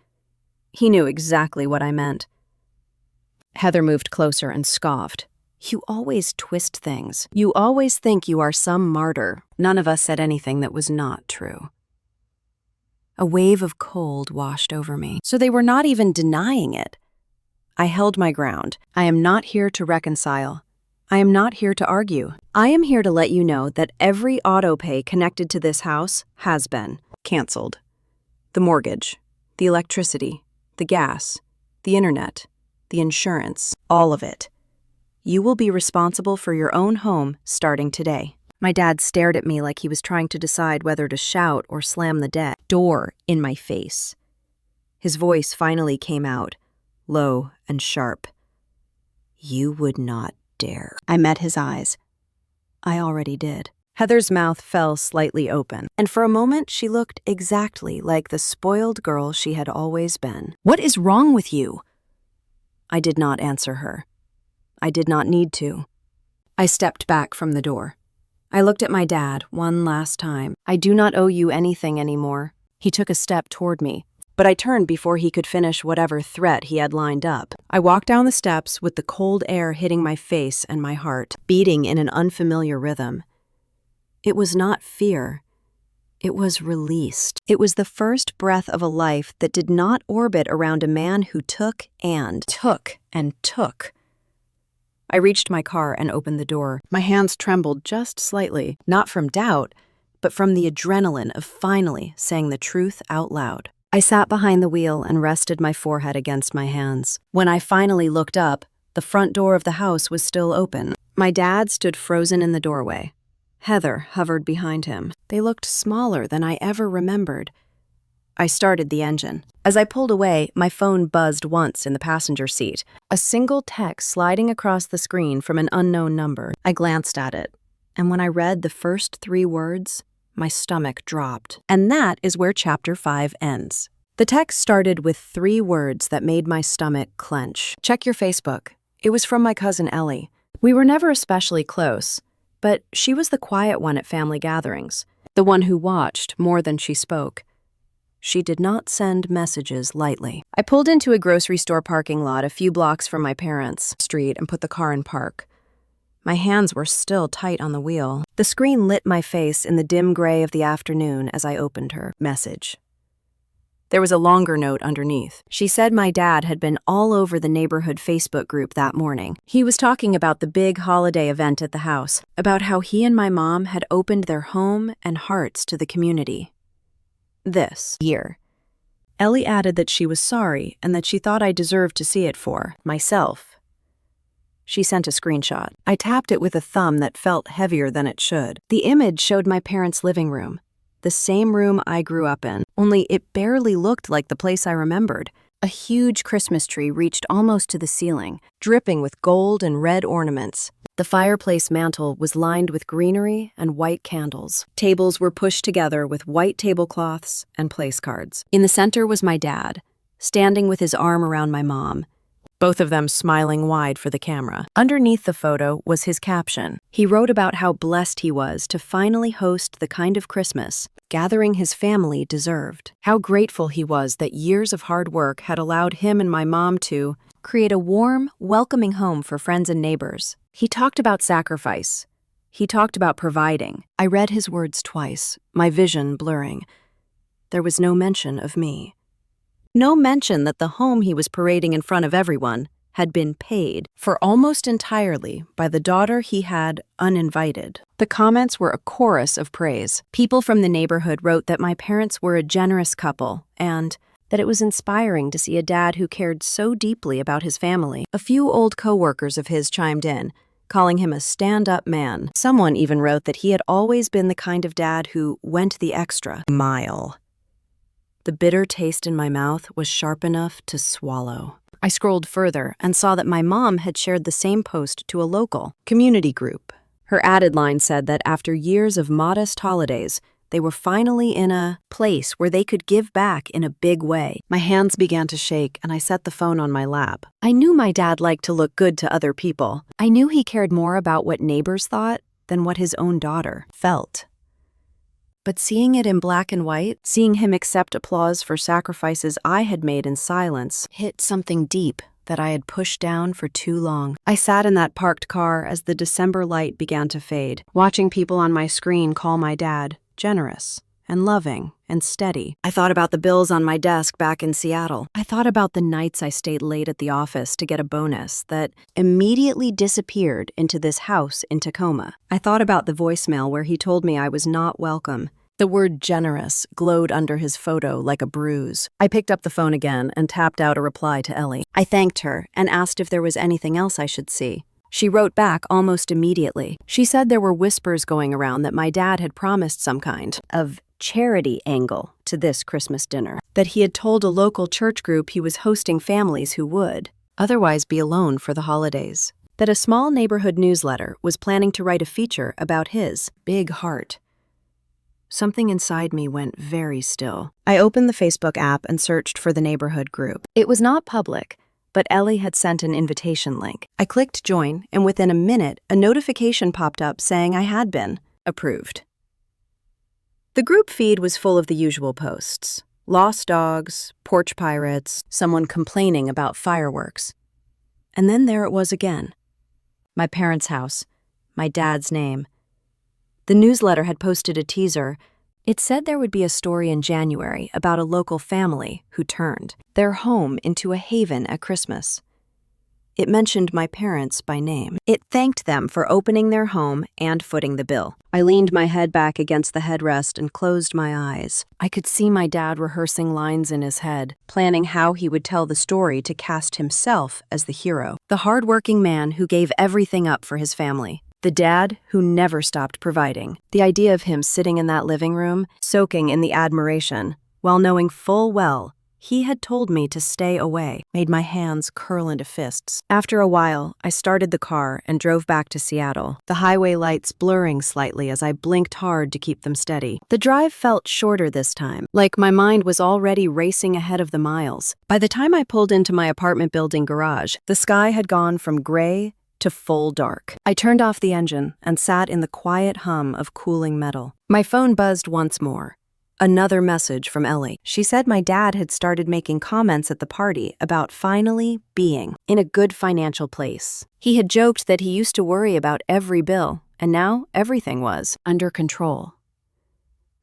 He knew exactly what I meant. Heather moved closer and scoffed. You always twist things. You always think you are some martyr. None of us said anything that was not true. A wave of cold washed over me, so they were not even denying it. I held my ground. I am not here to reconcile. I am not here to argue. I am here to let you know that every auto pay connected to this house has been canceled. The mortgage, the electricity, the gas, the internet, the insurance, all of it. You will be responsible for your own home starting today. My dad stared at me like he was trying to decide whether to shout or slam the door in my face. His voice finally came out, low and sharp. You would not dare. I met his eyes. I already did. Heather's mouth fell slightly open, and for a moment she looked exactly like the spoiled girl she had always been. What is wrong with you? I did not answer her. I did not need to. I stepped back from the door. I looked at my dad one last time. I do not owe you anything anymore. He took a step toward me, but I turned before he could finish whatever threat he had lined up. I walked down the steps with the cold air hitting my face and my heart, beating in an unfamiliar rhythm. It was not fear. It was released. It was the first breath of a life that did not orbit around a man who took and took and took. I reached my car and opened the door. My hands trembled just slightly, not from doubt, but from the adrenaline of finally saying the truth out loud. I sat behind the wheel and rested my forehead against my hands. When I finally looked up, the front door of the house was still open. My dad stood frozen in the doorway. Heather hovered behind him. They looked smaller than I ever remembered. I started the engine. As I pulled away, my phone buzzed once in the passenger seat, a single text sliding across the screen from an unknown number. I glanced at it, and when I read the first 3 words, my stomach dropped. And that is where Chapter 5 ends. The text started with 3 words that made my stomach clench. Check your Facebook. It was from my cousin Ellie. We were never especially close, but she was the quiet one at family gatherings, the one who watched more than she spoke. She did not send messages lightly. I pulled into a grocery store parking lot a few blocks from my parents' street and put the car in park. My hands were still tight on the wheel. The screen lit my face in the dim gray of the afternoon as I opened her message. There was a longer note underneath. She said my dad had been all over the neighborhood Facebook group that morning. He was talking about the big holiday event at the house, about how he and my mom had opened their home and hearts to the community. This year. Ellie added that she was sorry and that she thought I deserved to see it for myself. She sent a screenshot. I tapped it with a thumb that felt heavier than it should. The image showed my parents' living room, the same room I grew up in, only it barely looked like the place I remembered. A huge Christmas tree reached almost to the ceiling, dripping with gold and red ornaments. The fireplace mantel was lined with greenery and white candles. Tables were pushed together with white tablecloths and place cards. In the center was my dad, standing with his arm around my mom, both of them smiling wide for the camera. Underneath the photo was his caption. He wrote about how blessed he was to finally host the kind of Christmas gathering his family deserved. How grateful he was that years of hard work had allowed him and my mom to create a warm, welcoming home for friends and neighbors. He talked about sacrifice. He talked about providing. I read his words twice, my vision blurring. There was no mention of me. No mention that the home he was parading in front of everyone had been paid for almost entirely by the daughter he had uninvited. The comments were a chorus of praise. People from the neighborhood wrote that my parents were a generous couple and that it was inspiring to see a dad who cared so deeply about his family. A few old coworkers of his chimed in, calling him a stand-up man. Someone even wrote that he had always been the kind of dad who went the extra mile. The bitter taste in my mouth was sharp enough to swallow. I scrolled further and saw that my mom had shared the same post to a local community group. Her added line said that after years of modest holidays, they were finally in a place where they could give back in a big way. My hands began to shake and I set the phone on my lap. I knew my dad liked to look good to other people. I knew he cared more about what neighbors thought than what his own daughter felt. But seeing it in black and white, seeing him accept applause for sacrifices I had made in silence, hit something deep that I had pushed down for too long. I sat in that parked car as the December light began to fade, watching people on my screen call my dad generous and loving and steady. I thought about the bills on my desk back in Seattle. I thought about the nights I stayed late at the office to get a bonus that immediately disappeared into this house in Tacoma. I thought about the voicemail where he told me I was not welcome. The word generous glowed under his photo like a bruise. I picked up the phone again and tapped out a reply to Ellie. I thanked her and asked if there was anything else I should see. She wrote back almost immediately. She said there were whispers going around that my dad had promised some kind of charity angle to this Christmas dinner, that he had told a local church group he was hosting families who would otherwise be alone for the holidays, that a small neighborhood newsletter was planning to write a feature about his big heart. Something inside me went very still. I opened the Facebook app and searched for the neighborhood group. It was not public, but Ellie had sent an invitation link. I clicked join, and within a minute, a notification popped up saying I had been approved. The group feed was full of the usual posts: lost dogs, porch pirates, someone complaining about fireworks. And then there it was again. My parents' house, my dad's name. The newsletter had posted a teaser. It said there would be a story in January about a local family who turned their home into a haven at Christmas. It mentioned my parents by name. It thanked them for opening their home and footing the bill. I leaned my head back against the headrest and closed my eyes. I could see my dad rehearsing lines in his head, planning how he would tell the story to cast himself as the hero, the hardworking man who gave everything up for his family. The dad who never stopped providing. The idea of him sitting in that living room, soaking in the admiration, while knowing full well he had told me to stay away, made my hands curl into fists. After a while, I started the car and drove back to Seattle, the highway lights blurring slightly as I blinked hard to keep them steady. The drive felt shorter this time, like my mind was already racing ahead of the miles. By the time I pulled into my apartment building garage, the sky had gone from gray to full dark. I turned off the engine and sat in the quiet hum of cooling metal. My phone buzzed once more. Another message from Ellie. She said my dad had started making comments at the party about finally being in a good financial place. He had joked that he used to worry about every bill, and now everything was under control.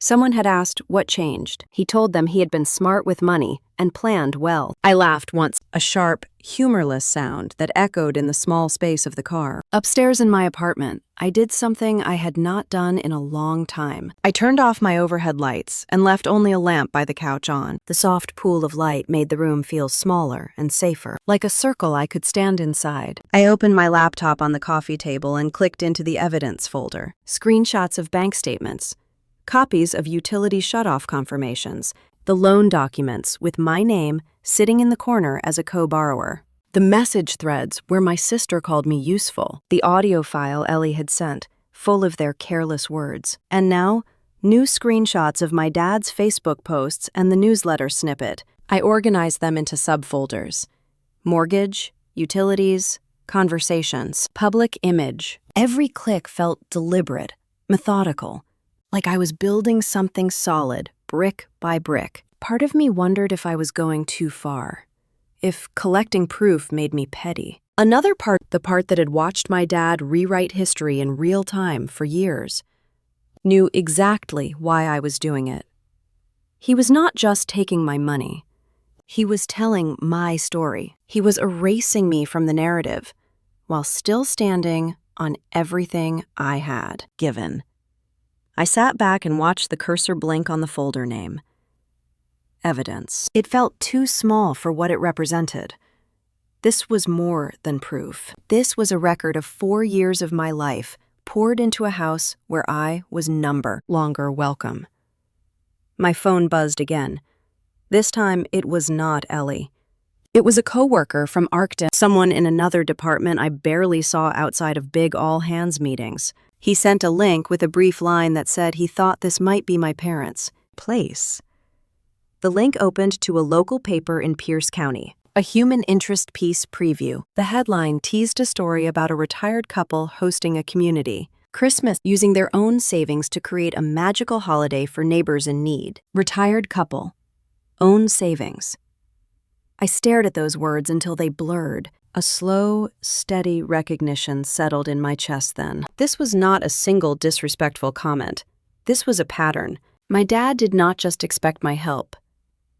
Someone had asked what changed. He told them he had been smart with money and planned well. I laughed once, a sharp, humorless sound that echoed in the small space of the car. Upstairs in my apartment, I did something I had not done in a long time. I turned off my overhead lights and left only a lamp by the couch on. The soft pool of light made the room feel smaller and safer, like a circle I could stand inside. I opened my laptop on the coffee table and clicked into the evidence folder. Screenshots of bank statements, copies of utility shutoff confirmations, the loan documents with my name sitting in the corner as a co-borrower. The message threads where my sister called me useful, the audio file Ellie had sent, full of their careless words. And now, new screenshots of my dad's Facebook posts and the newsletter snippet. I organized them into subfolders: mortgage, utilities, conversations, public image. Every click felt deliberate, methodical, like I was building something solid, brick by brick. Part of me wondered if I was going too far, if collecting proof made me petty. Another part, the part that had watched my dad rewrite history in real time for years, knew exactly why I was doing it. He was not just taking my money. He was telling my story. He was erasing me from the narrative, while still standing on everything I had given. I sat back and watched the cursor blink on the folder name. Evidence. It felt too small for what it represented. This was more than proof. This was a record of 4 years of my life poured into a house where I was no longer welcome. My phone buzzed again. This time, it was not Ellie. It was a coworker from Arctic, someone in another department I barely saw outside of big all-hands meetings. He sent a link with a brief line that said he thought this might be my parents' place. The link opened to a local paper in Pierce County, a human interest piece preview. The headline teased a story about a retired couple hosting a community Christmas using their own savings to create a magical holiday for neighbors in need. Retired couple. Own savings. I stared at those words until they blurred. A slow, steady recognition settled in my chest then. This was not a single disrespectful comment. This was a pattern. My dad did not just expect my help.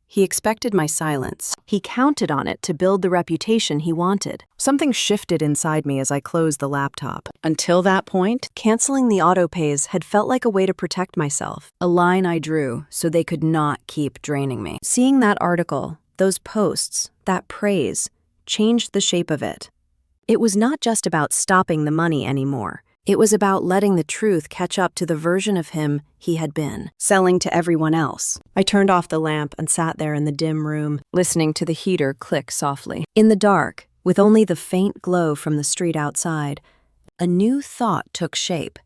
He expected my silence. He counted on it to build the reputation he wanted. Something shifted inside me as I closed the laptop. Until that point, canceling the autopays had felt like a way to protect myself, a line I drew so they could not keep draining me. Seeing that article, those posts, that praise, changed the shape of it. It was not just about stopping the money anymore. It was about letting the truth catch up to the version of him he had been, selling to everyone else. I turned off the lamp and sat there in the dim room, listening to the heater click softly. In the dark, with only the faint glow from the street outside, a new thought took shape.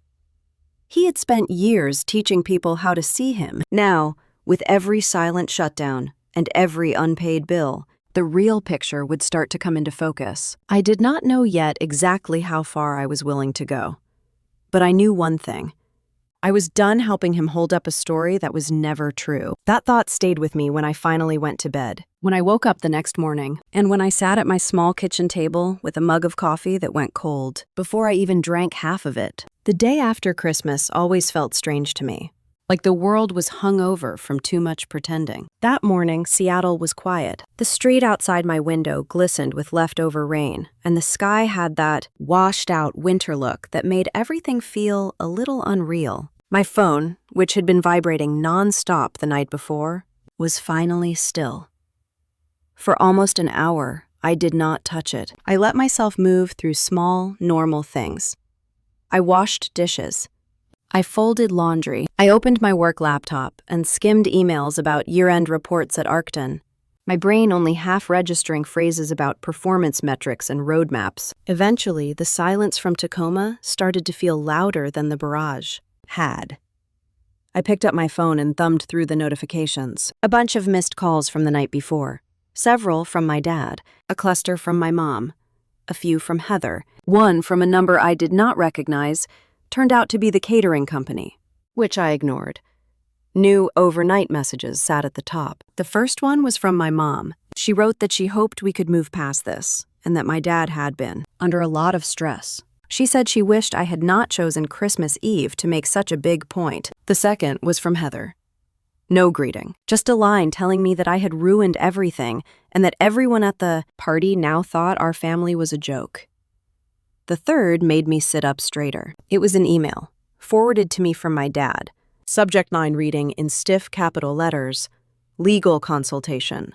He had spent years teaching people how to see him. Now, with every silent shutdown and every unpaid bill, the real picture would start to come into focus. I did not know yet exactly how far I was willing to go. But I knew one thing. I was done helping him hold up a story that was never true. That thought stayed with me when I finally went to bed. When I woke up the next morning, and when I sat at my small kitchen table with a mug of coffee that went cold, before I even drank half of it. The day after Christmas always felt strange to me. Like the world was hungover from too much pretending. That morning, Seattle was quiet. The street outside my window glistened with leftover rain, and the sky had that washed-out winter look that made everything feel a little unreal. My phone, which had been vibrating non-stop the night before, was finally still. For almost an hour, I did not touch it. I let myself move through small, normal things. I washed dishes. I folded laundry. I opened my work laptop and skimmed emails about year-end reports at Arcton, my brain only half registering phrases about performance metrics and roadmaps. Eventually, the silence from Tacoma started to feel louder than the barrage had. I picked up my phone and thumbed through the notifications. A bunch of missed calls from the night before. Several from my dad, a cluster from my mom, a few from Heather, one from a number I did not recognize, turned out to be the catering company, which I ignored. New overnight messages sat at the top. The first one was from my mom. She wrote that she hoped we could move past this, and that my dad had been, under a lot of stress. She said she wished I had not chosen Christmas Eve to make such a big point. The second was from Heather. No greeting, just a line telling me that I had ruined everything, and that everyone at the party now thought our family was a joke. The third made me sit up straighter. It was an email, forwarded to me from my dad. Subject line reading in stiff capital letters, "Legal consultation."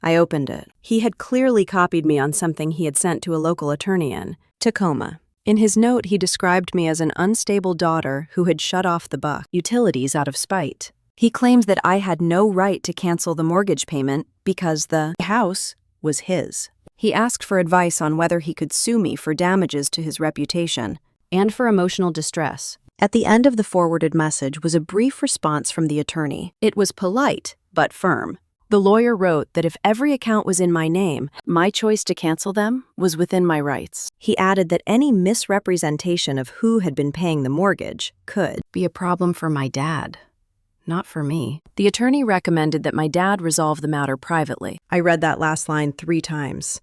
I opened it. He had clearly copied me on something he had sent to a local attorney in Tacoma. In his note, he described me as an unstable daughter who had shut off the buck utilities out of spite. He claims that I had no right to cancel the mortgage payment because the house was his. He asked for advice on whether he could sue me for damages to his reputation and for emotional distress. At the end of the forwarded message was a brief response from the attorney. It was polite, but firm. The lawyer wrote that if every account was in my name, my choice to cancel them was within my rights. He added that any misrepresentation of who had been paying the mortgage could be a problem for my dad, not for me. The attorney recommended that my dad resolve the matter privately. I read that last line 3 times.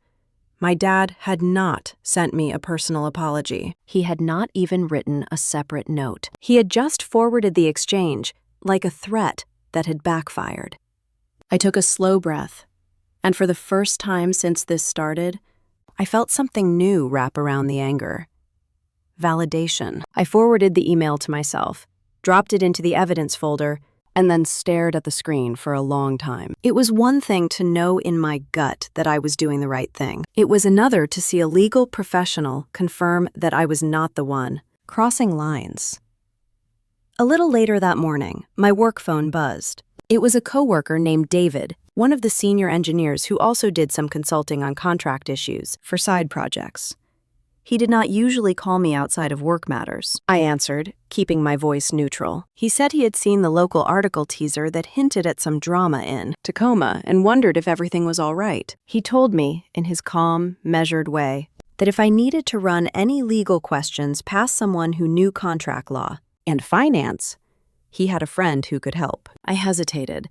My dad had not sent me a personal apology. He had not even written a separate note. He had just forwarded the exchange, like a threat that had backfired. I took a slow breath, and for the first time since this started, I felt something new wrap around the anger. Validation. I forwarded the email to myself, dropped it into the evidence folder, and then stared at the screen for a long time. It was one thing to know in my gut that I was doing the right thing. It was another to see a legal professional confirm that I was not the one, crossing lines. A little later that morning, my work phone buzzed. It was a coworker named David, one of the senior engineers who also did some consulting on contract issues for side projects. He did not usually call me outside of work matters. I answered, keeping my voice neutral. He said he had seen the local article teaser that hinted at some drama in Tacoma and wondered if everything was all right. He told me, in his calm, measured way, that if I needed to run any legal questions past someone who knew contract law and finance, he had a friend who could help. I hesitated,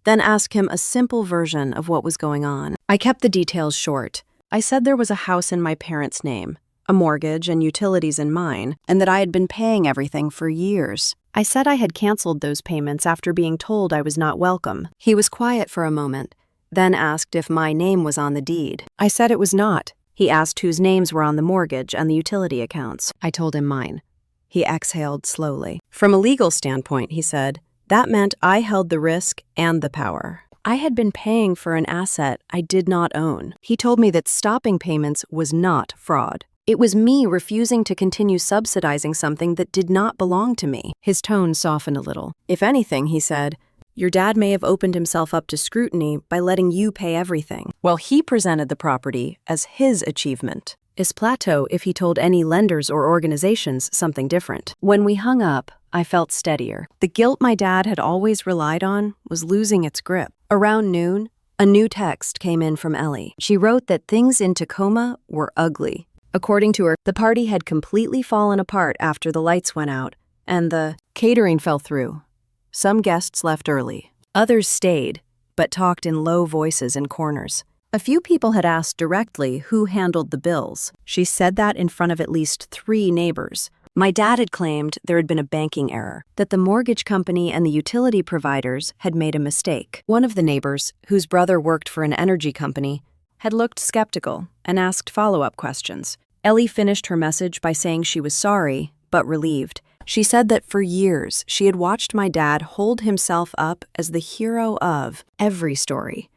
then asked him a simple version of what was going on. I kept the details short. I said there was a house in my parents' name, a mortgage and utilities in mine, and that I had been paying everything for years. I said I had canceled those payments after being told I was not welcome. He was quiet for a moment, then asked if my name was on the deed. I said it was not. He asked whose names were on the mortgage and the utility accounts. I told him mine. He exhaled slowly. From a legal standpoint, he said, that meant I held the risk and the power. I had been paying for an asset I did not own. He told me that stopping payments was not fraud. It was me refusing to continue subsidizing something that did not belong to me. His tone softened a little. If anything, he said, your dad may have opened himself up to scrutiny by letting you pay everything. Well, he presented the property as his achievement. Is plateau if he told any lenders or organizations something different. When we hung up, I felt steadier. The guilt my dad had always relied on was losing its grip. Around noon, a new text came in from Ellie. She wrote that things in Tacoma were ugly. According to her, the party had completely fallen apart after the lights went out, and the catering fell through. Some guests left early. Others stayed, but talked in low voices in corners. A few people had asked directly who handled the bills. She said that in front of at least 3 neighbors. My dad had claimed there had been a banking error, that the mortgage company and the utility providers had made a mistake. One of the neighbors, whose brother worked for an energy company, had looked skeptical and asked follow-up questions. Ellie finished her message by saying she was sorry, but relieved. She said that for years she had watched my dad hold himself up as the hero of every story.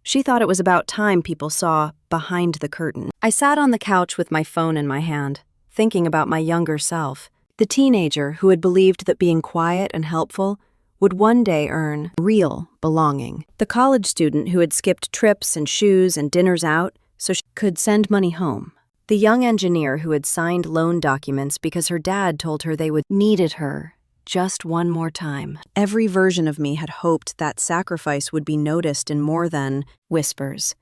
She thought it was about time people saw behind the curtain. I sat on the couch with my phone in my hand, thinking about my younger self, the teenager who had believed that being quiet and helpful would one day earn real belonging, the college student who had skipped trips and shoes and dinners out so she could send money home, the young engineer who had signed loan documents because her dad told her they would needed her just one more time. Every version of me had hoped that sacrifice would be noticed in more than whispers.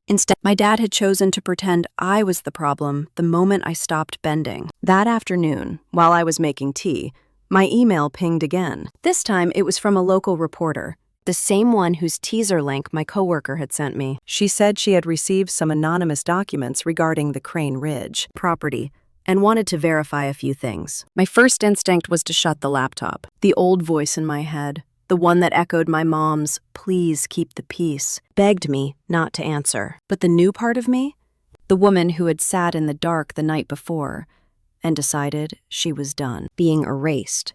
Instead, my dad had chosen to pretend I was the problem the moment I stopped bending. That afternoon, while I was making tea, my email pinged again. This time, it was from a local reporter, the same one whose teaser link my coworker had sent me. She said she had received some anonymous documents regarding the Crane Ridge property and wanted to verify a few things. My first instinct was to shut the laptop. The old voice in my head, the one that echoed my mom's, "Please keep the peace," begged me not to answer. But the new part of me, the woman who had sat in the dark the night before and decided she was done being erased,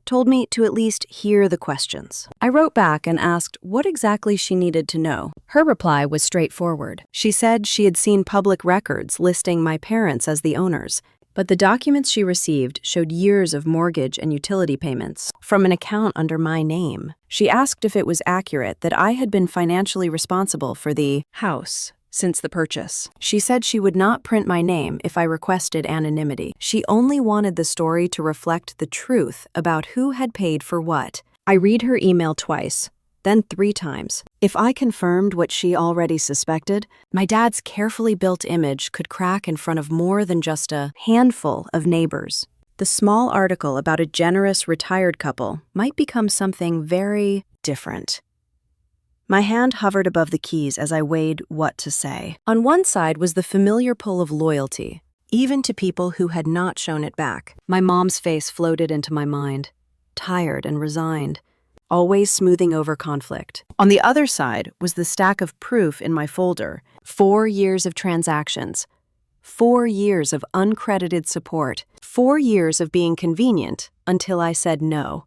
told me to at least hear the questions. I wrote back and asked what exactly she needed to know. Her reply was straightforward. She said she had seen public records listing my parents as the owners, but the documents she received showed years of mortgage and utility payments from an account under my name. She asked if it was accurate that I had been financially responsible for the house since the purchase. She said she would not print my name if I requested anonymity. She only wanted the story to reflect the truth about who had paid for what. I read her email twice, then 3 times. If I confirmed what she already suspected, my dad's carefully built image could crack in front of more than just a handful of neighbors. The small article about a generous retired couple might become something very different. My hand hovered above the keys as I weighed what to say. On one side was the familiar pull of loyalty, even to people who had not shown it back. My mom's face floated into my mind, tired and resigned, always smoothing over conflict. On the other side was the stack of proof in my folder, 4 years of transactions, 4 years of uncredited support, 4 years of being convenient until I said no.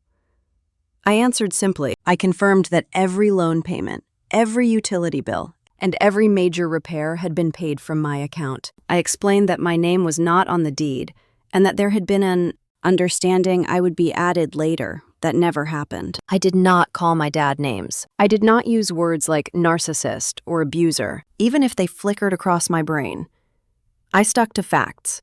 I answered simply. I confirmed that every loan payment, every utility bill, and every major repair had been paid from my account. I explained that my name was not on the deed and that there had been an understanding I would be added later that never happened. I did not call my dad names. I did not use words like narcissist or abuser, even if they flickered across my brain. I stuck to facts.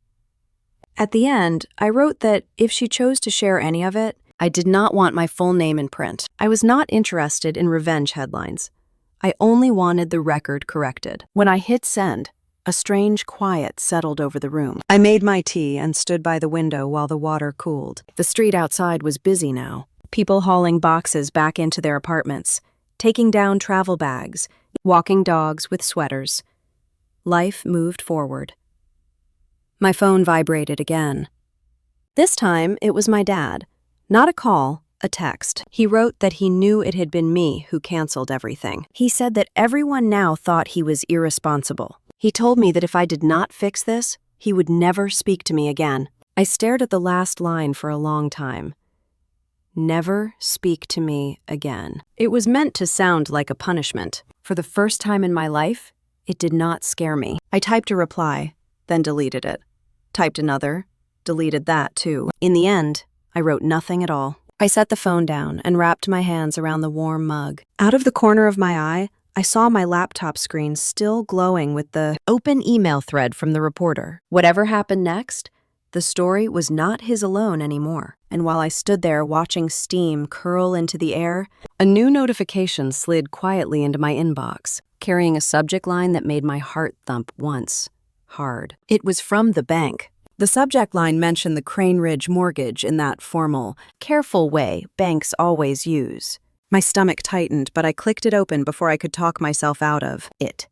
At the end, I wrote that if she chose to share any of it, I did not want my full name in print. I was not interested in revenge headlines. I only wanted the record corrected. When I hit send, a strange quiet settled over the room. I made my tea and stood by the window while the water cooled. The street outside was busy now, people hauling boxes back into their apartments, taking down travel bags, walking dogs with sweaters. Life moved forward. My phone vibrated again. This time, it was my dad. Not a call, a text. He wrote that he knew it had been me who canceled everything. He said that everyone now thought he was irresponsible. He told me that if I did not fix this, he would never speak to me again. I stared at the last line for a long time. Never speak to me again. It was meant to sound like a punishment. For the first time in my life, it did not scare me. I typed a reply, then deleted it. Typed another, deleted that too. In the end, I wrote nothing at all. I set the phone down and wrapped my hands around the warm mug. Out of the corner of my eye, I saw my laptop screen still glowing with the open email thread from the reporter. Whatever happened next, the story was not his alone anymore. And while I stood there watching steam curl into the air, a new notification slid quietly into my inbox, carrying a subject line that made my heart thump once, hard. It was from the bank. The subject line mentioned the Crane Ridge mortgage in that formal, careful way banks always use. My stomach tightened, but I clicked it open before I could talk myself out of it.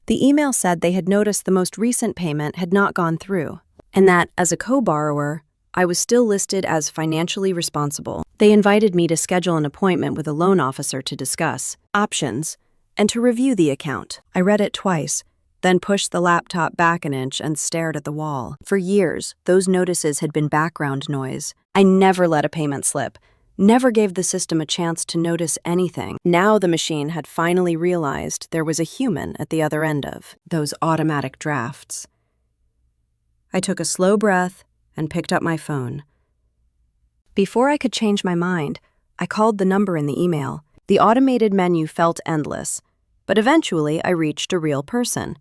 The email said they had noticed the most recent payment had not gone through, and that, as a co-borrower, I was still listed as financially responsible. They invited me to schedule an appointment with a loan officer to discuss options and to review the account. I read it twice, then pushed the laptop back an inch and stared at the wall. For years, those notices had been background noise. I never let a payment slip, never gave the system a chance to notice anything. Now the machine had finally realized there was a human at the other end of those automatic drafts. I took a slow breath and picked up my phone. Before I could change my mind, I called the number in the email. The automated menu felt endless, but eventually I reached a real person.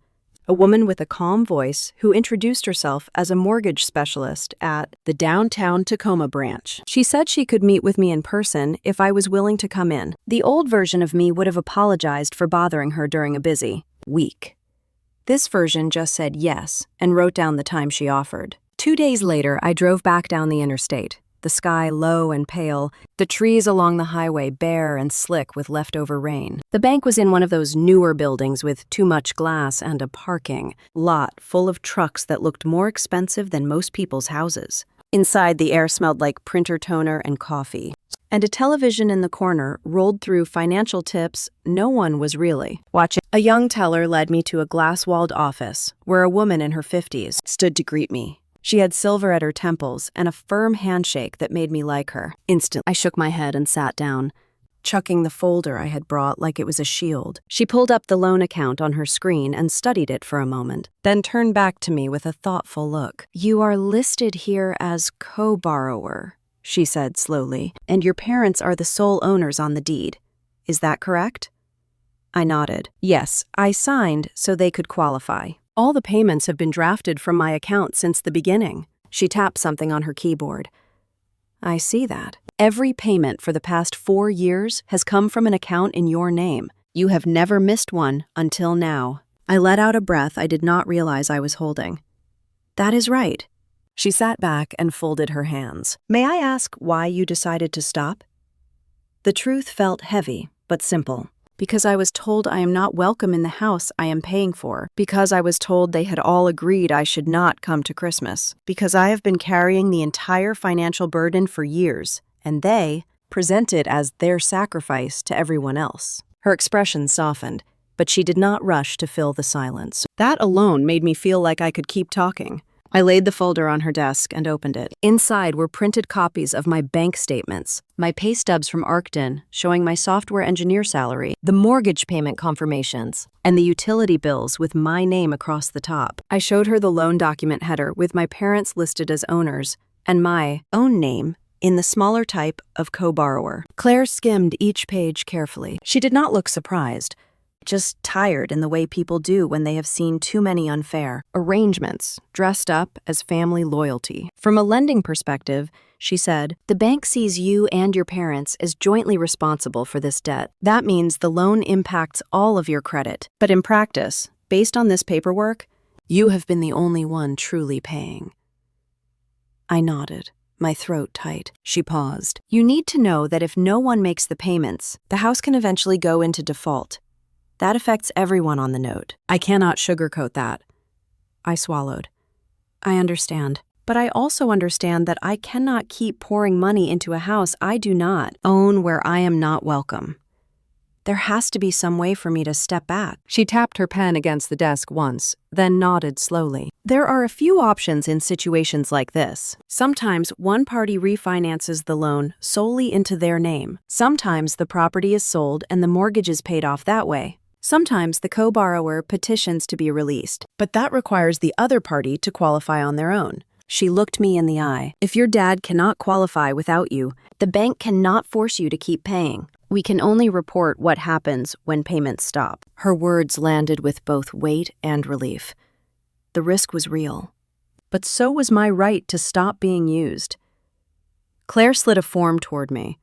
A woman with a calm voice who introduced herself as a mortgage specialist at the downtown Tacoma branch. She said she could meet with me in person if I was willing to come in. The old version of me would have apologized for bothering her during a busy week. This version just said yes and wrote down the time she offered. 2 days later, I drove back down the interstate. The sky low and pale, the trees along the highway bare and slick with leftover rain. The bank was in one of those newer buildings with too much glass and a parking lot full of trucks that looked more expensive than most people's houses. Inside, the air smelled like printer toner and coffee. And a television in the corner rolled through financial tips no one was really watching. A young teller led me to a glass-walled office where a woman in her 50s stood to greet me. She had silver at her temples and a firm handshake that made me like her. Instantly, I shook my head and sat down, chucking the folder I had brought like it was a shield. She pulled up the loan account on her screen and studied it for a moment, then turned back to me with a thoughtful look. "You are listed here as co-borrower," she said slowly, "and your parents are the sole owners on the deed. Is that correct?" I nodded. Yes, I signed so they could qualify. All the payments have been drafted from my account since the beginning. She tapped something on her keyboard. I see that. Every payment for the past 4 years has come from an account in your name. You have never missed one until now. I let out a breath I did not realize I was holding. That is right. She sat back and folded her hands. May I ask why you decided to stop? The truth felt heavy, but simple. Because I was told I am not welcome in the house I am paying for. Because I was told they had all agreed I should not come to Christmas. Because I have been carrying the entire financial burden for years, and they present it as their sacrifice to everyone else. Her expression softened, but she did not rush to fill the silence. That alone made me feel like I could keep talking. I laid the folder on her desk and opened it. Inside were printed copies of my bank statements, my pay stubs from Arcton showing my software engineer salary, the mortgage payment confirmations, and the utility bills with my name across the top. I showed her the loan document header with my parents listed as owners and my own name in the smaller type of co-borrower. Claire skimmed each page carefully. She did not look surprised, just tired in the way people do when they have seen too many unfair arrangements dressed up as family loyalty. From a lending perspective, she said, the bank sees you and your parents as jointly responsible for this debt. That means the loan impacts all of your credit. But in practice, based on this paperwork, you have been the only one truly paying. I nodded, my throat tight. She paused. You need to know that if no one makes the payments, the house can eventually go into default. That affects everyone on the note. I cannot sugarcoat that. I swallowed. I understand. But I also understand that I cannot keep pouring money into a house I do not own where I am not welcome. There has to be some way for me to step back. She tapped her pen against the desk once, then nodded slowly. There are a few options in situations like this. Sometimes one party refinances the loan solely into their name. Sometimes the property is sold and the mortgage is paid off that way. Sometimes the co-borrower petitions to be released, but that requires the other party to qualify on their own. She looked me in the eye. If your dad cannot qualify without you, the bank cannot force you to keep paying. We can only report what happens when payments stop. Her words landed with both weight and relief. The risk was real. But so was my right to stop being used. Claire slid a form toward me.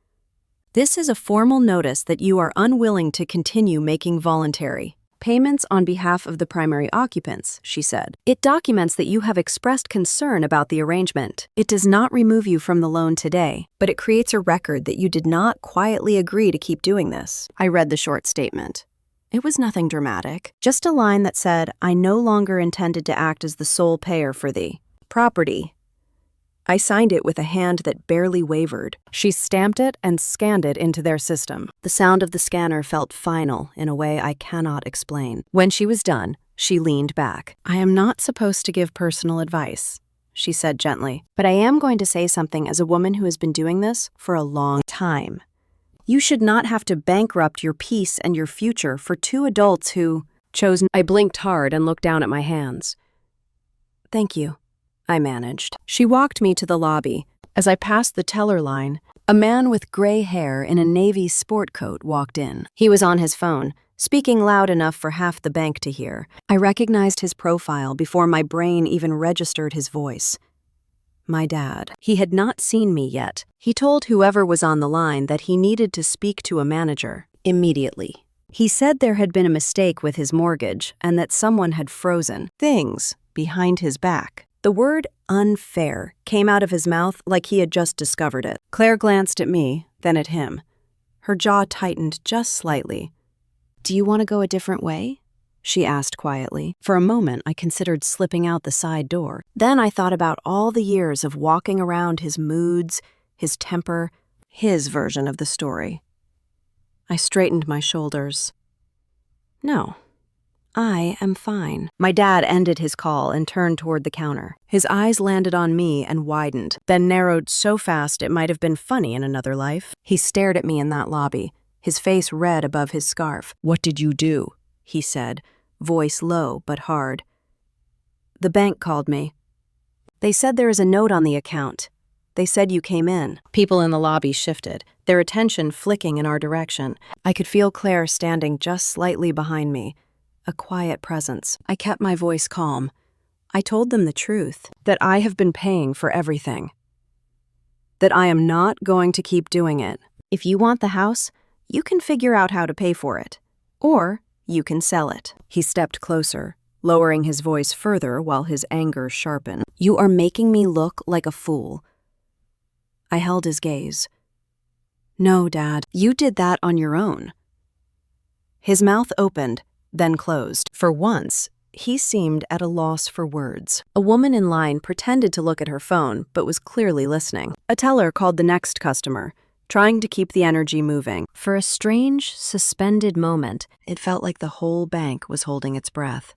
This is a formal notice that you are unwilling to continue making voluntary payments on behalf of the primary occupants, she said. It documents that you have expressed concern about the arrangement. It does not remove you from the loan today, but it creates a record that you did not quietly agree to keep doing this. I read the short statement. It was nothing dramatic, just a line that said, I no longer intended to act as the sole payer for the property. I signed it with a hand that barely wavered. She stamped it and scanned it into their system. The sound of the scanner felt final in a way I cannot explain. When she was done, she leaned back. I am not supposed to give personal advice, she said gently, but I am going to say something as a woman who has been doing this for a long time. You should not have to bankrupt your peace and your future for two adults who chose. I blinked hard and looked down at my hands. Thank you, I managed. She walked me to the lobby. As I passed the teller line, a man with gray hair in a navy sport coat walked in. He was on his phone, speaking loud enough for half the bank to hear. I recognized his profile before my brain even registered his voice. My dad. He had not seen me yet. He told whoever was on the line that he needed to speak to a manager immediately. He said there had been a mistake with his mortgage and that someone had frozen things behind his back. The word unfair came out of his mouth like he had just discovered it. Claire glanced at me, then at him. Her jaw tightened just slightly. Do you want to go a different way? She asked quietly. For a moment, I considered slipping out the side door. Then I thought about all the years of walking around his moods, his temper, his version of the story. I straightened my shoulders. No. I am fine. My dad ended his call and turned toward the counter. His eyes landed on me and widened, then narrowed so fast it might have been funny in another life. He stared at me in that lobby, his face red above his scarf. What did you do? He said, voice low but hard. The bank called me. They said there is a note on the account. They said you came in. People in the lobby shifted, their attention flicking in our direction. I could feel Claire standing just slightly behind me. A quiet presence. I kept my voice calm. I told them the truth, that I have been paying for everything. That I am not going to keep doing it. If you want the house, you can figure out how to pay for it. Or you can sell it. He stepped closer, lowering his voice further while his anger sharpened. You are making me look like a fool. I held his gaze. No, Dad, you did that on your own. His mouth opened, then closed. For once, he seemed at a loss for words. A woman in line pretended to look at her phone, but was clearly listening. A teller called the next customer, trying to keep the energy moving. For a strange, suspended moment, it felt like the whole bank was holding its breath.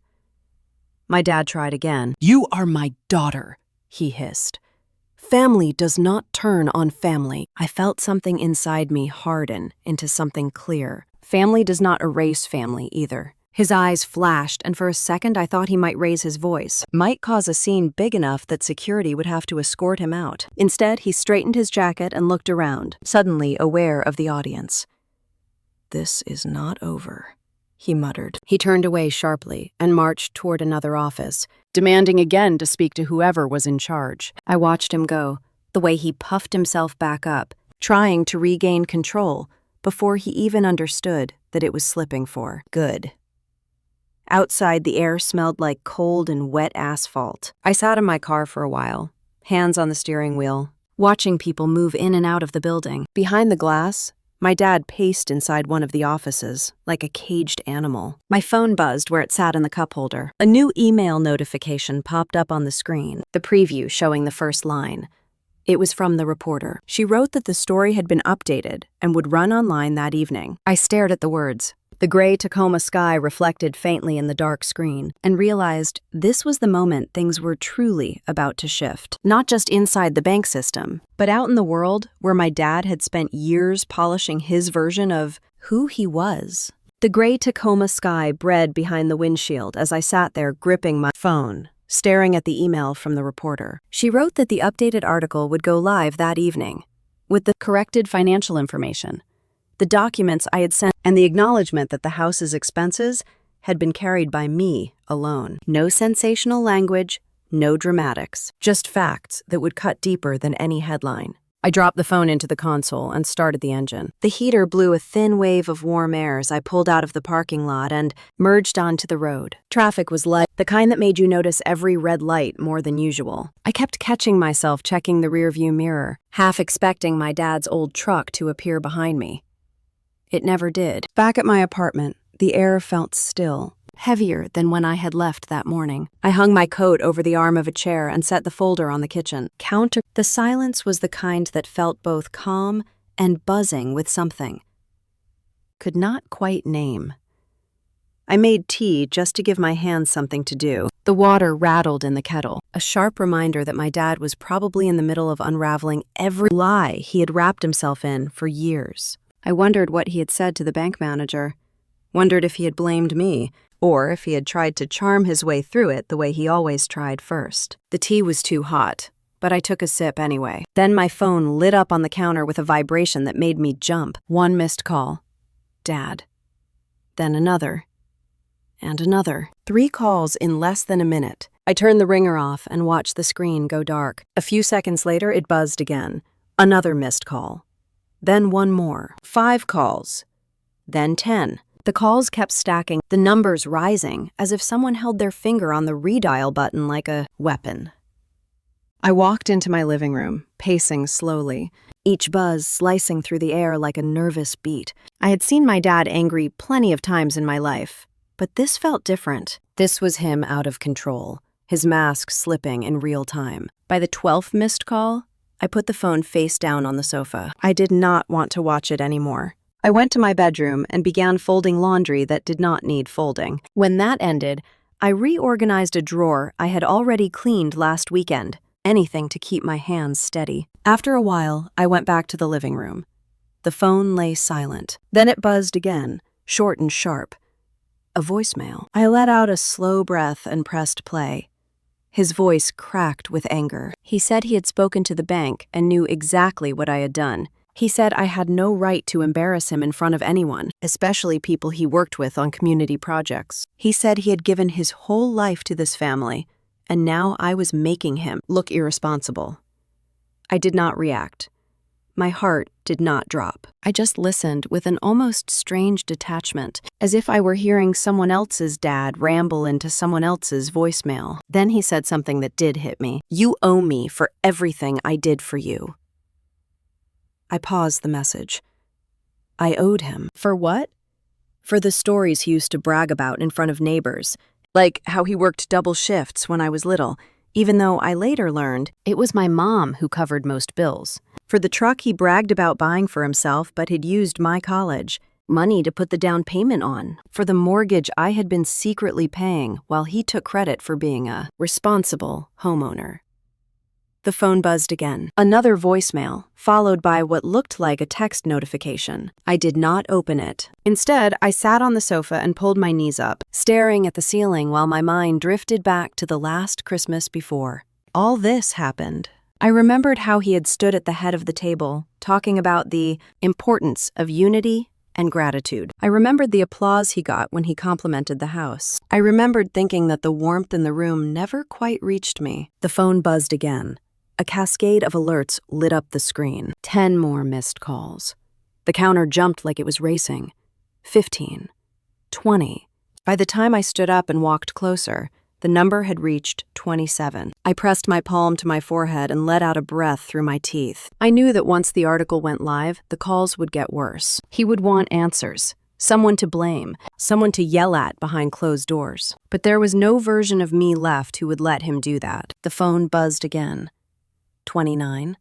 My dad tried again. You are my daughter, he hissed. Family does not turn on family. I felt something inside me harden into something clear. Family does not erase family either. His eyes flashed, and for a second I thought he might raise his voice, might cause a scene big enough that security would have to escort him out. Instead, he straightened his jacket and looked around, suddenly aware of the audience. This is not over, he muttered. He turned away sharply and marched toward another office, demanding again to speak to whoever was in charge. I watched him go, the way he puffed himself back up, trying to regain control before he even understood that it was slipping for good. Outside, the air smelled like cold and wet asphalt. I sat in my car for a while, hands on the steering wheel, watching people move in and out of the building. Behind the glass, my dad paced inside one of the offices, like a caged animal. My phone buzzed where it sat in the cup holder. A new email notification popped up on the screen, the preview showing the first line. It was from the reporter. She wrote that the story had been updated and would run online that evening. I stared at the words. The gray Tacoma sky reflected faintly in the dark screen, and realized this was the moment things were truly about to shift. Not just inside the bank system, but out in the world where my dad had spent years polishing his version of who he was. The gray Tacoma sky bred behind the windshield as I sat there gripping my phone, staring at the email from the reporter. She wrote that the updated article would go live that evening, with the corrected financial information, the documents I had sent, and the acknowledgement that the house's expenses had been carried by me alone. No sensational language, no dramatics, just facts that would cut deeper than any headline. I dropped the phone into the console and started the engine. The heater blew a thin wave of warm air as I pulled out of the parking lot and merged onto the road. Traffic was light, the kind that made you notice every red light more than usual. I kept catching myself checking the rearview mirror, half expecting my dad's old truck to appear behind me. It never did. Back at my apartment, the air felt still, heavier than when I had left that morning. I hung my coat over the arm of a chair and set the folder on the kitchen counter. The silence was the kind that felt both calm and buzzing with something. Could not quite name. I made tea just to give my hands something to do. The water rattled in the kettle, a sharp reminder that my dad was probably in the middle of unraveling every lie he had wrapped himself in for years. I wondered what he had said to the bank manager, wondered if he had blamed me, or if he had tried to charm his way through it the way he always tried first. The tea was too hot, but I took a sip anyway. Then my phone lit up on the counter with a vibration that made me jump. One missed call. Dad. Then another. And another. 3 calls in less than a minute. I turned the ringer off and watched the screen go dark. A few seconds later, it buzzed again. Another missed call. Then one more. 5 calls. Then 10. The calls kept stacking, the numbers rising, as if someone held their finger on the redial button like a weapon. I walked into my living room, pacing slowly, each buzz slicing through the air like a nervous beat. I had seen my dad angry plenty of times in my life, but this felt different. This was him out of control, his mask slipping in real time. By the 12th missed call, I put the phone face down on the sofa. I did not want to watch it anymore. I went to my bedroom and began folding laundry that did not need folding. When that ended, I reorganized a drawer I had already cleaned last weekend, anything to keep my hands steady. After a while, I went back to the living room. The phone lay silent. Then it buzzed again, short and sharp. A voicemail. I let out a slow breath and pressed play. His voice cracked with anger. He said he had spoken to the bank and knew exactly what I had done. He said I had no right to embarrass him in front of anyone, especially people he worked with on community projects. He said he had given his whole life to this family, and now I was making him look irresponsible. I did not react. My heart did not drop. I just listened with an almost strange detachment, as if I were hearing someone else's dad ramble into someone else's voicemail. Then he said something that did hit me. You owe me for everything I did for you. I paused the message. I owed him. For what? For the stories he used to brag about in front of neighbors, like how he worked double shifts when I was little, even though I later learned it was my mom who covered most bills. For the truck he bragged about buying for himself but had used my college money to put the down payment on. For the mortgage I had been secretly paying while he took credit for being a responsible homeowner. The phone buzzed again. Another voicemail, followed by what looked like a text notification. I did not open it. Instead, I sat on the sofa and pulled my knees up, staring at the ceiling while my mind drifted back to the last Christmas before. All this happened. I remembered how he had stood at the head of the table, talking about the importance of unity and gratitude. I remembered the applause he got when he complimented the house. I remembered thinking that the warmth in the room never quite reached me. The phone buzzed again. A cascade of alerts lit up the screen. 10 more missed calls. The counter jumped like it was racing. 15. 20. By the time I stood up and walked closer, The number had reached 27. I pressed my palm to my forehead and let out a breath through my teeth. I knew that once the article went live, the calls would get worse. He would want answers, someone to blame, someone to yell at behind closed doors. But there was no version of me left who would let him do that. The phone buzzed again. 29,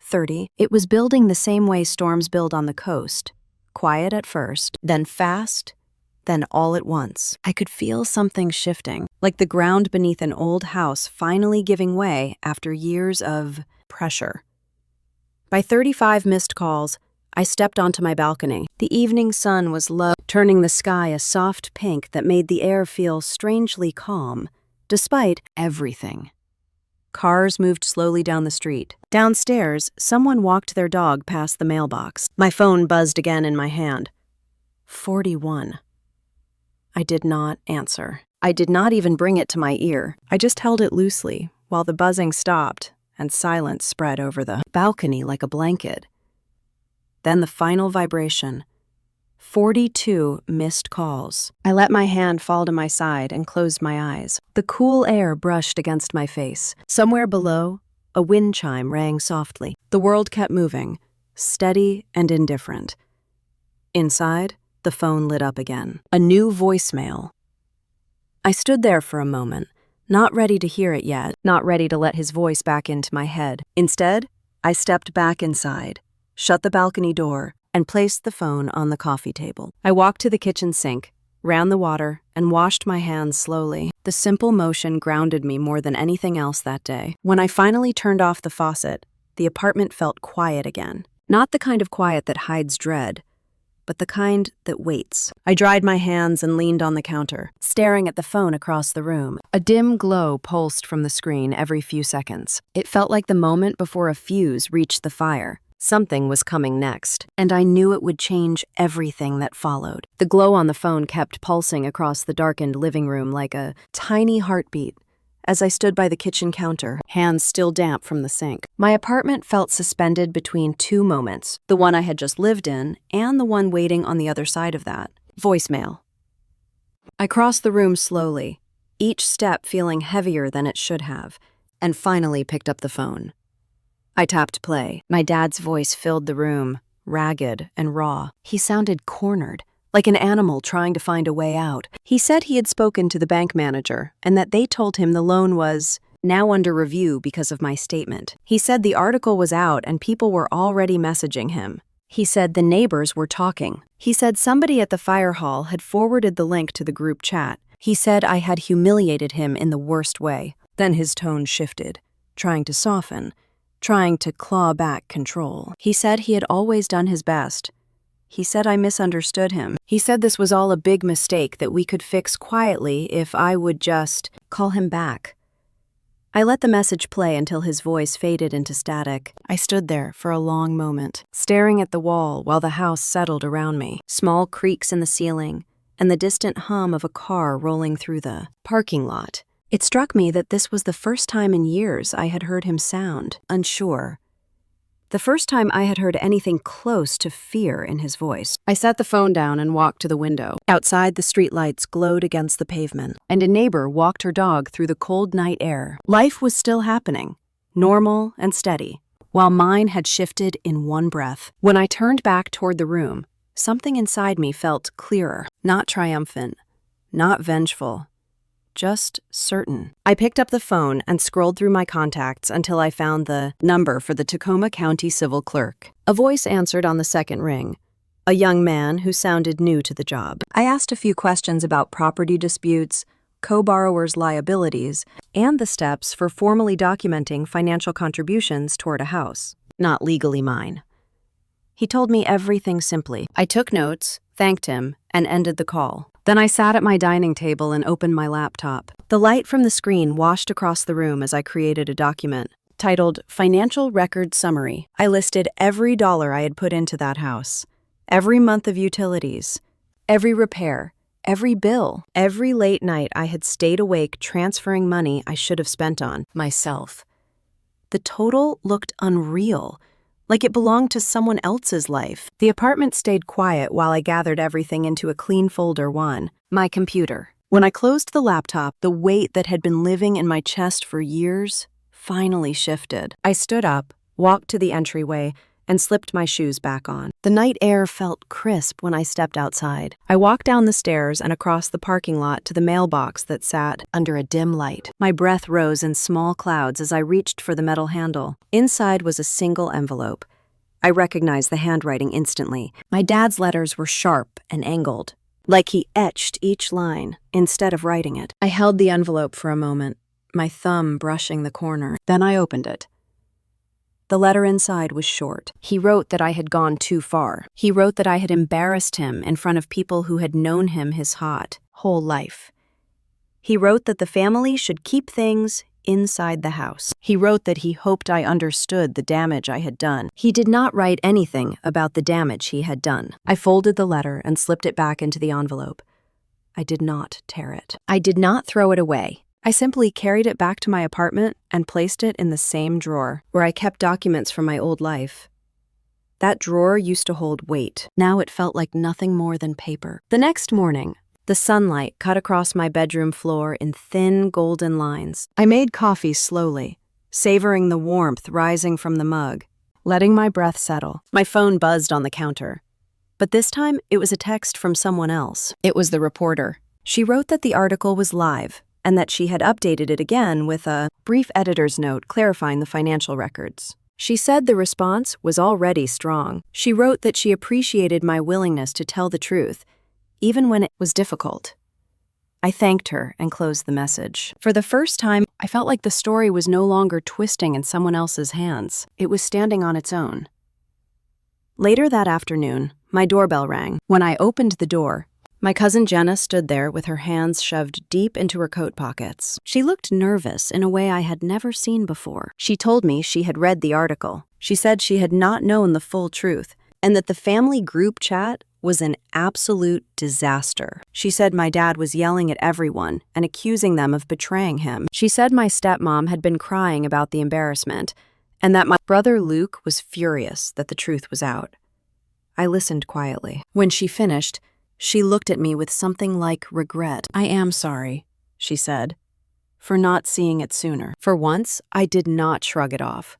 30. It was building the same way storms build on the coast. Quiet at first, then fast, then all at once. I could feel something shifting, like the ground beneath an old house finally giving way after years of pressure. By 35 missed calls, I stepped onto my balcony. The evening sun was low, turning the sky a soft pink that made the air feel strangely calm, despite everything. Cars moved slowly down the street. Downstairs, someone walked their dog past the mailbox. My phone buzzed again in my hand. 41. I did not answer. I did not even bring it to my ear. I just held it loosely while the buzzing stopped and silence spread over the balcony like a blanket. Then the final vibration. 42 missed calls. I let my hand fall to my side and closed my eyes. The cool air brushed against my face. Somewhere below, a wind chime rang softly. The world kept moving, steady and indifferent. Inside, the phone lit up again. A new voicemail. I stood there for a moment, not ready to hear it yet, not ready to let his voice back into my head. Instead, I stepped back inside, shut the balcony door, and placed the phone on the coffee table. I walked to the kitchen sink, ran the water, and washed my hands slowly. The simple motion grounded me more than anything else that day. When I finally turned off the faucet, the apartment felt quiet again. Not the kind of quiet that hides dread, but the kind that waits. I dried my hands and leaned on the counter, staring at the phone across the room. A dim glow pulsed from the screen every few seconds. It felt like the moment before a fuse reached the fire. Something was coming next, and I knew it would change everything that followed. The glow on the phone kept pulsing across the darkened living room like a tiny heartbeat as I stood by the kitchen counter, hands still damp from the sink. My apartment felt suspended between two moments, the one I had just lived in and the one waiting on the other side of that. Voicemail. I crossed the room slowly, each step feeling heavier than it should have, and finally picked up the phone. I tapped play. My dad's voice filled the room, ragged and raw. He sounded cornered, like an animal trying to find a way out. He said he had spoken to the bank manager and that they told him the loan was now under review because of my statement. He said the article was out and people were already messaging him. He said the neighbors were talking. He said somebody at the fire hall had forwarded the link to the group chat. He said I had humiliated him in the worst way. Then his tone shifted, trying to soften, trying to claw back control. He said he had always done his best. He said I misunderstood him. He said this was all a big mistake that we could fix quietly if I would just call him back. I let the message play until his voice faded into static. I stood there for a long moment, staring at the wall while the house settled around me. Small creaks in the ceiling, and the distant hum of a car rolling through the parking lot. It struck me that this was the first time in years I had heard him sound unsure. The first time I had heard anything close to fear in his voice. I set the phone down and walked to the window. Outside, the streetlights glowed against the pavement, and a neighbor walked her dog through the cold night air. Life was still happening, normal and steady, while mine had shifted in one breath. When I turned back toward the room, something inside me felt clearer, not triumphant, not vengeful, just certain. I picked up the phone and scrolled through my contacts until I found the number for the Tacoma County Civil Clerk. A voice answered on the second ring, a young man who sounded new to the job. I asked a few questions about property disputes, co-borrowers' liabilities, and the steps for formally documenting financial contributions toward a house, not legally mine. He told me everything simply. I took notes, thanked him, and ended the call. Then I sat at my dining table and opened my laptop. The light from the screen washed across the room as I created a document titled Financial Record Summary. I listed every dollar I had put into that house, every month of utilities, every repair, every bill, every late night I had stayed awake transferring money I should have spent on myself. The total looked unreal, like it belonged to someone else's life. The apartment stayed quiet while I gathered everything into a clean folder. 1. My computer. When I closed the laptop, the weight that had been living in my chest for years finally shifted. I stood up, walked to the entryway, and slipped my shoes back on. The night air felt crisp when I stepped outside. I walked down the stairs and across the parking lot to the mailbox that sat under a dim light. My breath rose in small clouds as I reached for the metal handle. Inside was a single envelope. I recognized the handwriting instantly. My dad's letters were sharp and angled, like he etched each line instead of writing it. I held the envelope for a moment, my thumb brushing the corner. Then I opened it. The letter inside was short. He wrote that I had gone too far. He wrote that I had embarrassed him in front of people who had known him his whole life. He wrote that the family should keep things inside the house. He wrote that he hoped I understood the damage I had done. He did not write anything about the damage he had done. I folded the letter and slipped it back into the envelope. I did not tear it. I did not throw it away. I simply carried it back to my apartment and placed it in the same drawer where I kept documents from my old life. That drawer used to hold weight. Now it felt like nothing more than paper. The next morning, the sunlight cut across my bedroom floor in thin golden lines. I made coffee slowly, savoring the warmth rising from the mug, letting my breath settle. My phone buzzed on the counter. But this time, it was a text from someone else. It was the reporter. She wrote that the article was live, and that she had updated it again with a brief editor's note clarifying the financial records. She said the response was already strong. She wrote that she appreciated my willingness to tell the truth, even when it was difficult. I thanked her and closed the message. For the first time, I felt like the story was no longer twisting in someone else's hands. It was standing on its own. Later that afternoon, my doorbell rang. When I opened the door, my cousin Jenna stood there with her hands shoved deep into her coat pockets. She looked nervous in a way I had never seen before. She told me she had read the article. She said she had not known the full truth, and that the family group chat was an absolute disaster. She said my dad was yelling at everyone and accusing them of betraying him. She said my stepmom had been crying about the embarrassment, and that my brother Luke was furious that the truth was out. I listened quietly. When she finished, she looked at me with something like regret. "I am sorry," she said, "for not seeing it sooner." For once, I did not shrug it off.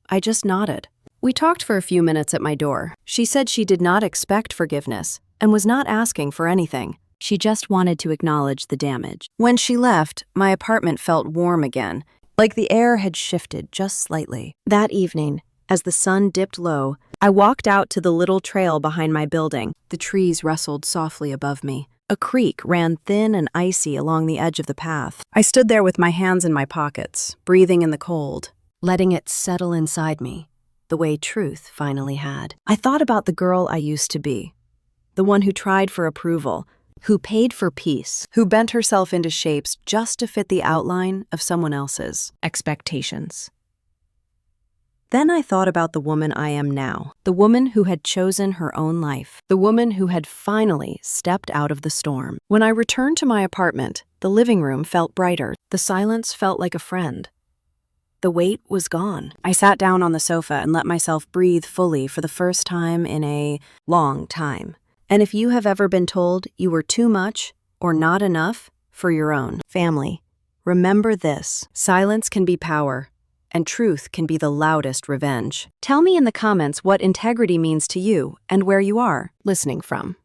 I just nodded. We talked for a few minutes at my door. She said she did not expect forgiveness and was not asking for anything. She just wanted to acknowledge the damage. When she left, my apartment felt warm again, like the air had shifted just slightly. That evening, as the sun dipped low, I walked out to the little trail behind my building. The trees rustled softly above me. A creek ran thin and icy along the edge of the path. I stood there with my hands in my pockets, breathing in the cold, letting it settle inside me, the way truth finally had. I thought about the girl I used to be, the one who tried for approval, who paid for peace, who bent herself into shapes just to fit the outline of someone else's expectations. Then I thought about the woman I am now, the woman who had chosen her own life, the woman who had finally stepped out of the storm. When I returned to my apartment, the living room felt brighter. The silence felt like a friend. The weight was gone. I sat down on the sofa and let myself breathe fully for the first time in a long time. And if you have ever been told you were too much or not enough for your own family, remember this: silence can be power, and truth can be the loudest revenge. Tell me in the comments what integrity means to you and where you are listening from.